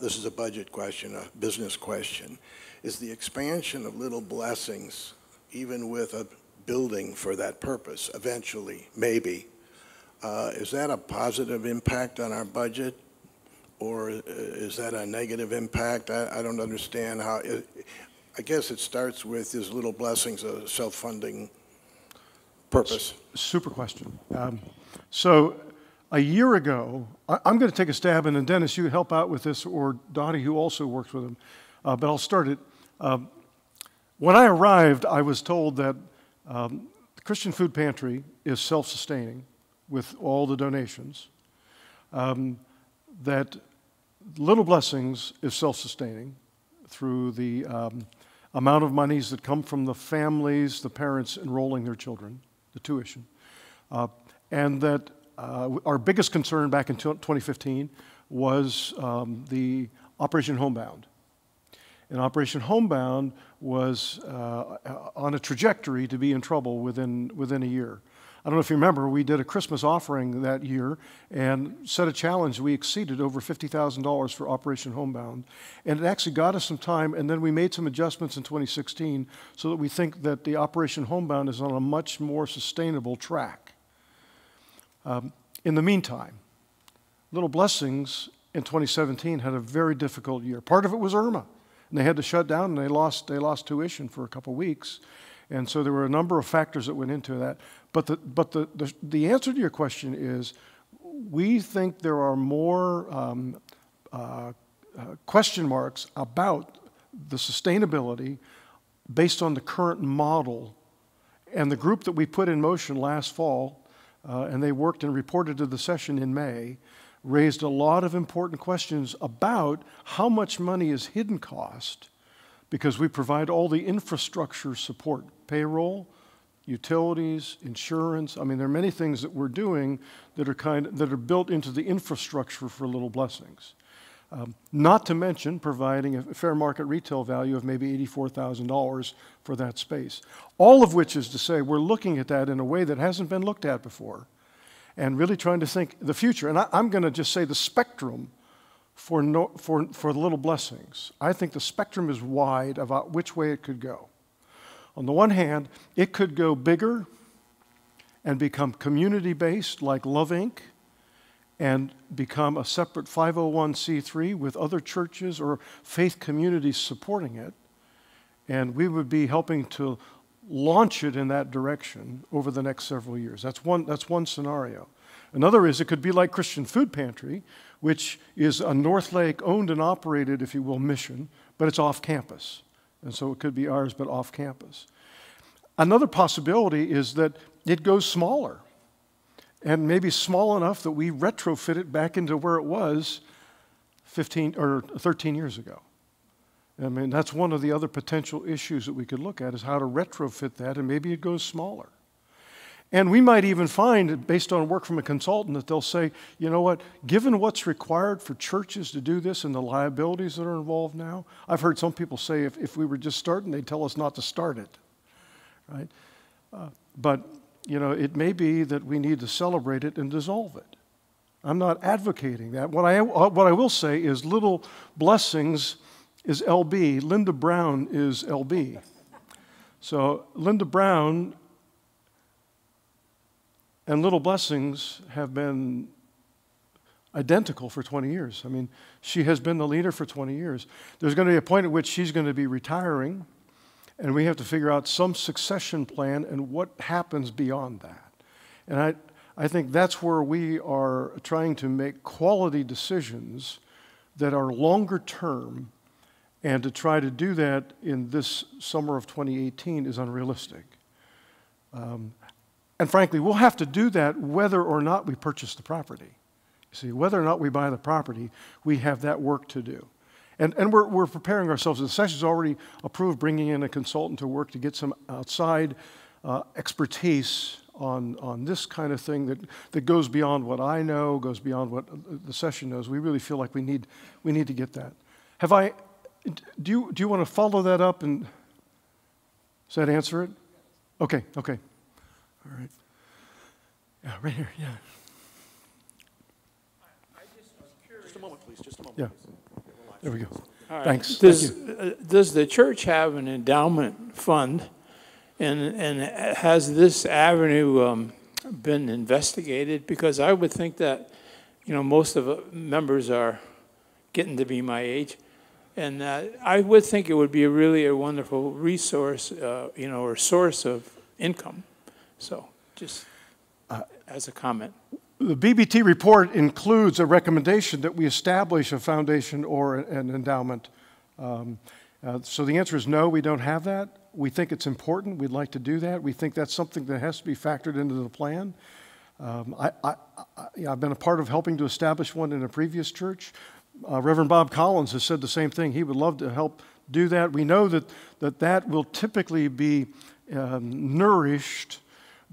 this is a budget question, a business question. Is the expansion of Little Blessings, even with a building for that purpose, eventually, maybe, is that a positive impact on our budget, or is that a negative impact? I don't understand how. I guess it starts with, is Little Blessings a self-funding purpose?
Super question. So a year ago, I'm going to take a stab, and then Dennis, you help out with this, or Dottie, who also works with him, but I'll start it. When I arrived, I was told that the Christian Food Pantry is self-sustaining with all the donations, that Little Blessings is self-sustaining through the amount of monies that come from the families, the parents enrolling their children, the tuition, and that our biggest concern back in 2015 was the Operation Homebound. And Operation Homebound was on a trajectory to be in trouble within a year. I don't know if you remember, we did a Christmas offering that year and set a challenge. We exceeded over $50,000 for Operation Homebound. And it actually got us some time, and then we made some adjustments in 2016 so that we think that the Operation Homebound is on a much more sustainable track. In the meantime, Little Blessings in 2017 had a very difficult year. Part of it was Irma. And they had to shut down, and they lost tuition for a couple of weeks. And so there were a number of factors that went into that. But the answer to your question is, we think there are more question marks about the sustainability based on the current model. And the group that we put in motion last fall, and they worked and reported to the session in May, raised a lot of important questions about how much money is hidden cost, because we provide all the infrastructure support, payroll, utilities, insurance. I mean, there are many things that we're doing that are built into the infrastructure for Little Blessings. Not to mention providing a fair market retail value of maybe $84,000 for that space. All of which is to say we're looking at that in a way that hasn't been looked at before, and really trying to think the future. And I'm going to just say the spectrum for Little Blessings. I think the spectrum is wide about which way it could go. On the one hand, it could go bigger and become community-based like Love Inc., and become a separate 501c3 with other churches or faith communities supporting it. And we would be helping to launch it in that direction over the next several years. That's one scenario. Another is it could be like Christian Food Pantry, which is a North Lake owned and operated, if you will, mission, but it's off campus. And so it could be ours, but off campus. Another possibility is that it goes smaller, and maybe small enough that we retrofit it back into where it was 15 or 13 years ago. I mean, that's one of the other potential issues that we could look at, is how to retrofit that, and maybe it goes smaller. And we might even find, based on work from a consultant, that they'll say, you know what, given what's required for churches to do this and the liabilities that are involved now, I've heard some people say if we were just starting, they'd tell us not to start it, right? But, you know, it may be that we need to celebrate it and dissolve it. I'm not advocating that. What I will say is Little Blessings is LB, Linda Brown is LB. So Linda Brown and Little Blessings have been identical for 20 years. I mean, she has been the leader for 20 years. There's going to be a point at which she's going to be retiring, and we have to figure out some succession plan and what happens beyond that. And I think that's where we are trying to make quality decisions that are longer term, and to try to do that in this summer of 2018 is unrealistic. And frankly, we'll have to do that whether or not we purchase the property. You see, whether or not we buy the property, we have that work to do. And we're preparing ourselves. The session's already approved bringing in a consultant to work to get some outside expertise on this kind of thing that goes beyond what I know, goes beyond what the session knows. We really feel like we need to get that. Do you want to follow that up, and does that answer it? Okay. All right. Yeah, right here, yeah.
Just a moment, please, just a moment.
Yeah. There we go.
All right.
Thanks.
Does the church have an endowment fund, and has this avenue been investigated? Because I would think that, most of the members are getting to be my age, and I would think it would be really a wonderful resource, or source of income. So just as a comment.
The BBT report includes a recommendation that we establish a foundation or an endowment. So the answer is no, we don't have that. We think it's important. We'd like to do that. We think that's something that has to be factored into the plan. I've been a part of helping to establish one in a previous church. Reverend Bob Collins has said the same thing. He would love to help do that. We know that will typically be nourished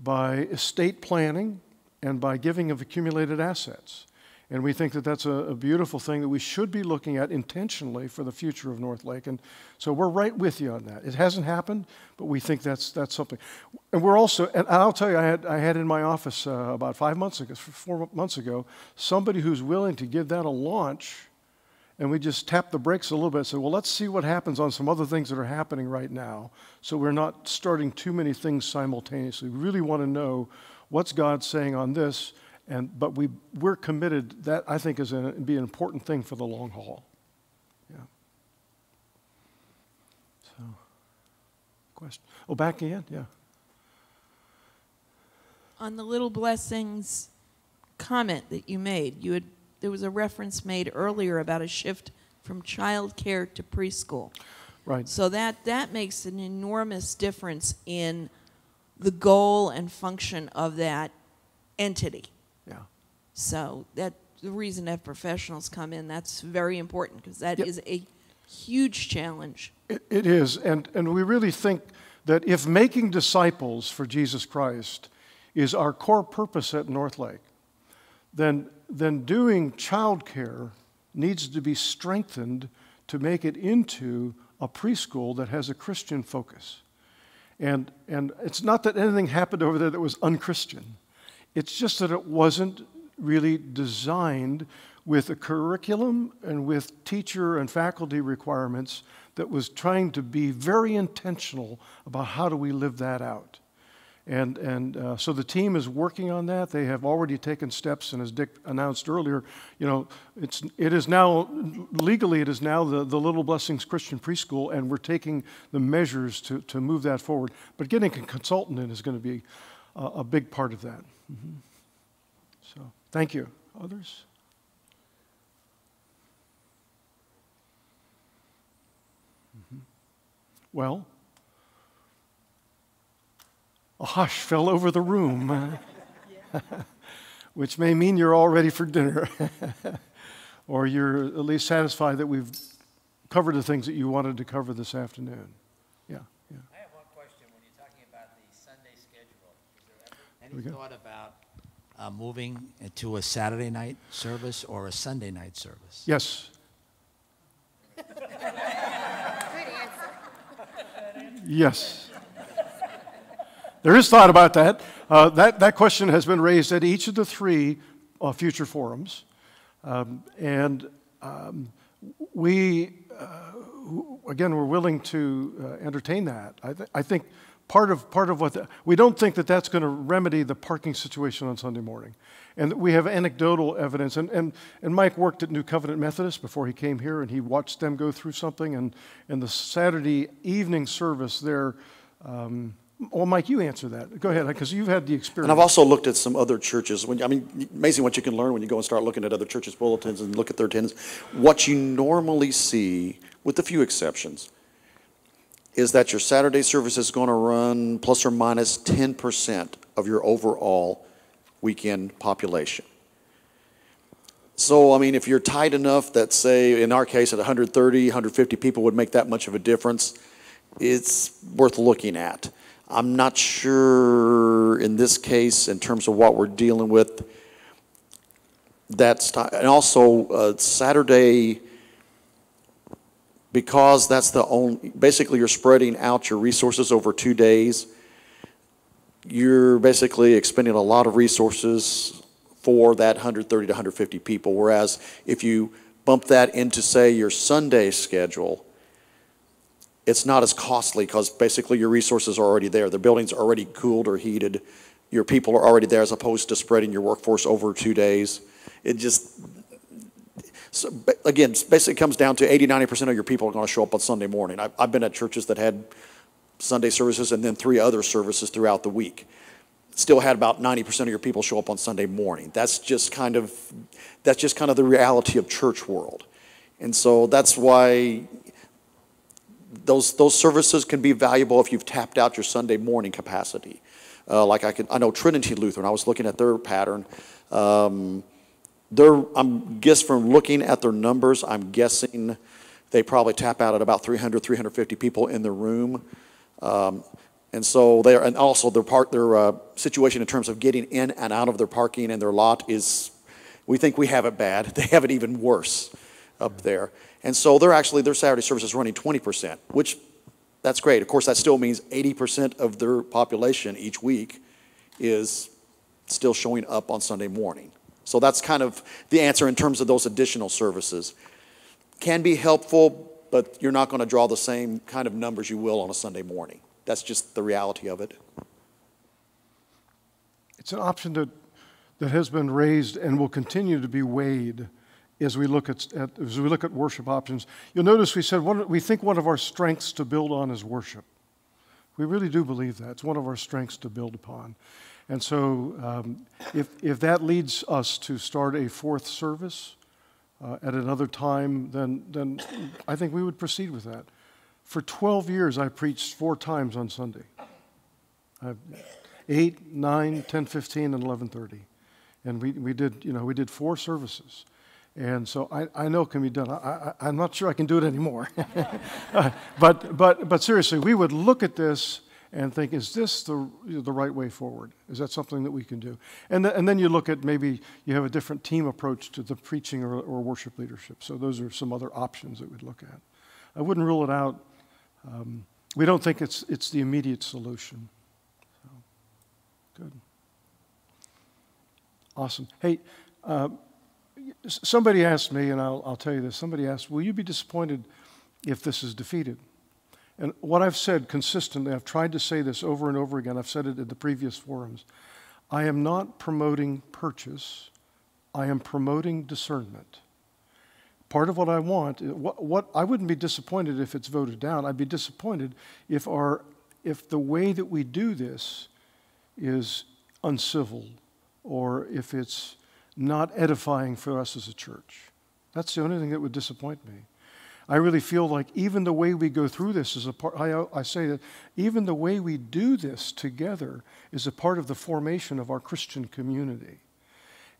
by estate planning and by giving of accumulated assets. And we think that that's a beautiful thing that we should be looking at intentionally for the future of North Lake. And so we're right with you on that. It hasn't happened, but we think that's something. And we're also, and I'll tell you, I had in my office about 4 months ago, somebody who's willing to give that a launch. And we just tapped the brakes a little bit and said, well, let's see what happens on some other things that are happening right now, so we're not starting too many things simultaneously. We really want to know what's God saying on this, but we're committed. That, I think, is going to be an important thing for the long haul. Yeah. So, question? Oh, back again? Yeah.
On the Little Blessings comment that you made, there was a reference made earlier about a shift from child care to preschool.
Right.
So that makes an enormous difference in the goal and function of that entity.
Yeah.
So the reason that professionals come in, that's very important, because that is a huge challenge.
It is, and we really think that if making disciples for Jesus Christ is our core purpose at North Lake, then doing childcare needs to be strengthened to make it into a preschool that has a Christian focus. And it's not that anything happened over there that was unchristian. It's just that it wasn't really designed with a curriculum and with teacher and faculty requirements that was trying to be very intentional about how do we live that out. And so the team is working on that. They have already taken steps, and as Dick announced earlier, it is now legally the Little Blessings Christian Preschool, and we're taking the measures to move that forward. But getting a consultant in is going to be a big part of that. Mm-hmm. So thank you. Others? Mm-hmm. Well. A hush fell over the room, which may mean you're all ready for dinner, or you're at least satisfied that we've covered the things that you wanted to cover this afternoon. Yeah.
I have one question. When you're talking about the Sunday schedule, is there ever any thought about moving to a Saturday night service or a Sunday night service?
Yes.
Good answer.
Yes. There is thought about that. That question has been raised at each of the 3 future forums. We, again, we're willing to entertain that. I think part of what we don't think that that's going to remedy the parking situation on Sunday morning. And we have anecdotal evidence. And Mike worked at New Covenant Methodist before he came here, and he watched them go through something. And the Saturday evening service there, well, Mike, you answer that. Go ahead, because you've had the experience.
And I've also looked at some other churches. Amazing what you can learn when you go and start looking at other churches' bulletins and look at their attendance. What you normally see, with a few exceptions, is that your Saturday service is going to run plus or minus 10% of your overall weekend population. So, if you're tight enough that, say, in our case, at 130, 150 people would make that much of a difference, it's worth looking at. I'm not sure in this case, in terms of what we're dealing with, and also Saturday, because that's the only, basically you're spreading out your resources over 2 days, you're basically expending a lot of resources for that 130 to 150 people. Whereas if you bump that into, say, your Sunday schedule, it's not as costly because basically your resources are already there. The building's already cooled or heated. Your people are already there, as opposed to spreading your workforce over 2 days. It just, so again, basically comes down to 80–90% of your people are going to show up on Sunday morning. I've been at churches that had Sunday services and then 3 other services throughout the week. Still had about 90% of your people show up on Sunday morning. That's just kind of the reality of church world. And so that's why those services can be valuable if you've tapped out your Sunday morning capacity. I know Trinity Lutheran, I was looking at their pattern. I'm guessing from looking at their numbers, I'm guessing they probably tap out at about 300, 350 people in the room. And so and also their situation in terms of getting in and out of their parking and their lot is, we think we have it bad. They have it even worse up there. And so their Saturday service is running 20%, which that's great. Of course, that still means 80% of their population each week is still showing up on Sunday morning. So that's kind of the answer in terms of those additional services. Can be helpful, but you're not going to draw the same kind of numbers you will on a Sunday morning. That's just the reality of it.
It's an option that has been raised and will continue to be weighed as we look at worship options. You'll notice we said we think one of our strengths to build on is worship. We really do believe that. It's one of our strengths to build upon. And so if that leads us to start a 4th service at another time, then I think we would proceed with that. For 12 years, I preached 4 times on Sunday. 8, 9, 10, 15, and 11:30. And we did 4 services. And so I know it can be done. I'm not sure I can do it anymore. But seriously, we would look at this and think, is this the right way forward? Is that something that we can do? And then you look at, maybe you have a different team approach to the preaching or worship leadership. So those are some other options that we'd look at. I wouldn't rule it out. We don't think it's the immediate solution. So, good. Awesome. Hey, somebody asked me, and I'll tell you this, somebody asked, will you be disappointed if this is defeated? And what I've said consistently, I've tried to say this over and over again, I've said it at the previous forums, I am not promoting purchase, I am promoting discernment. Part of what I want, what I wouldn't be disappointed if it's voted down. I'd be disappointed if the way that we do this is uncivil, or if it's not edifying for us as a church. That's the only thing that would disappoint me. I really feel like even the way we go through this is a part, I say that even the way we do this together is a part of the formation of our Christian community.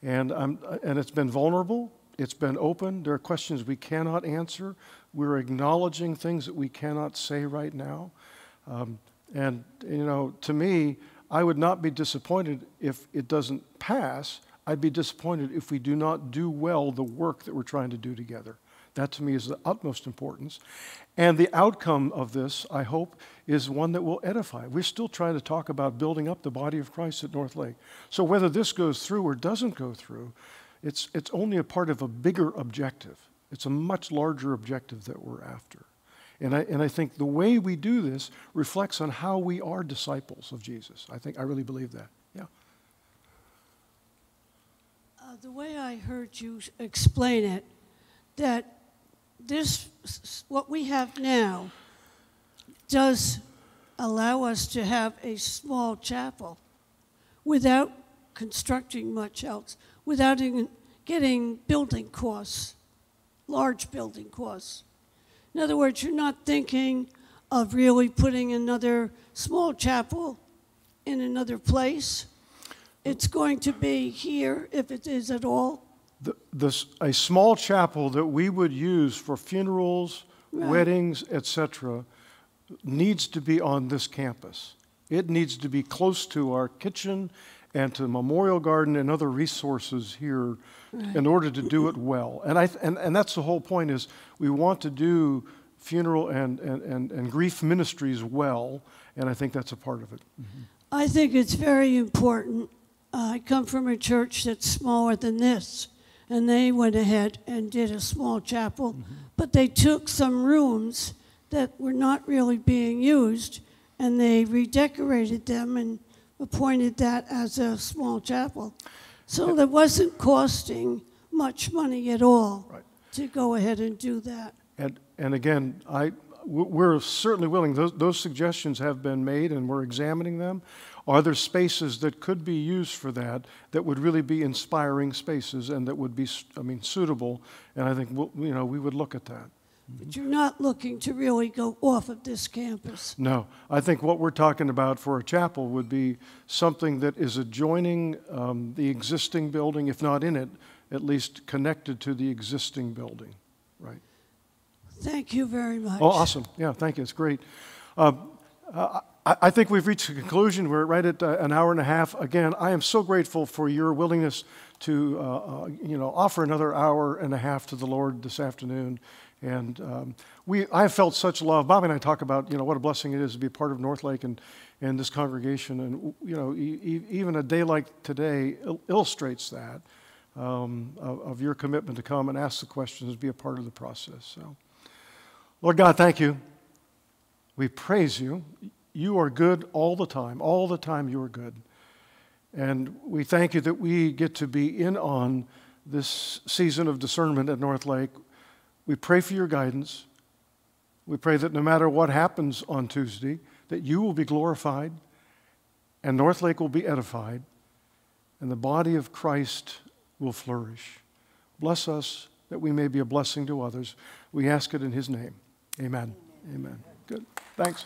And it's been vulnerable, it's been open, there are questions we cannot answer, we're acknowledging things that we cannot say right now. To me, I would not be disappointed if it doesn't pass. I'd be disappointed if we do not do well the work that we're trying to do together. That to me is the utmost importance. And the outcome of this, I hope, is one that will edify. We're still trying to talk about building up the body of Christ at North Lake. So whether this goes through or doesn't go through, it's only a part of a bigger objective. It's a much larger objective that we're after. And I think the way we do this reflects on how we are disciples of Jesus. I really believe that. Yeah.
The way I heard you explain it, that what we have now does allow us to have a small chapel without constructing much else, without even getting building costs, large building costs. In other words, you're not thinking of really putting another small chapel in another place. It's going to be here, if it is at all. A small chapel that we would use for funerals, right, weddings, etc., needs to be on this campus.
It needs to be close to our kitchen and to the Memorial Garden and other resources here in order to do it well. And that's the whole point, is we want to do funeral and grief ministries well, and I think that's a part of it.
I think it's very important. I come from a church that's smaller than this, and they went ahead and did a small chapel, but they took some rooms that were not really being used, and they redecorated them and appointed that as a small chapel. So that wasn't costing much money at all to go ahead and do that.
And again, we're certainly willing. Those suggestions have been made, and we're examining them. Are there spaces that could be used for that would really be inspiring spaces and that would be, suitable? And I think we would look at that.
But you're not looking to really go off of this campus.
No, I think what we're talking about for a chapel would be something that is adjoining the existing building, if not in it, at least connected to the existing building, right?
Thank you very much.
Oh, awesome. Yeah, thank you. It's great. I think we've reached a conclusion. We're right at an hour and a half. Again, I am so grateful for your willingness to offer another hour and a half to the Lord this afternoon. And I have felt such love. Bob and I talk about what a blessing it is to be a part of North Lake and this congregation. And even a day like today illustrates that of your commitment to come and ask the questions and be a part of the process. So, Lord God, thank you. We praise you. You are good all the time. All the time you are good. And we thank you that we get to be in on this season of discernment at North Lake. We pray for your guidance. We pray that no matter what happens on Tuesday, that you will be glorified and North Lake will be edified and the body of Christ will flourish. Bless us that we may be a blessing to others. We ask it in his name. Amen. Amen. Good. Thanks.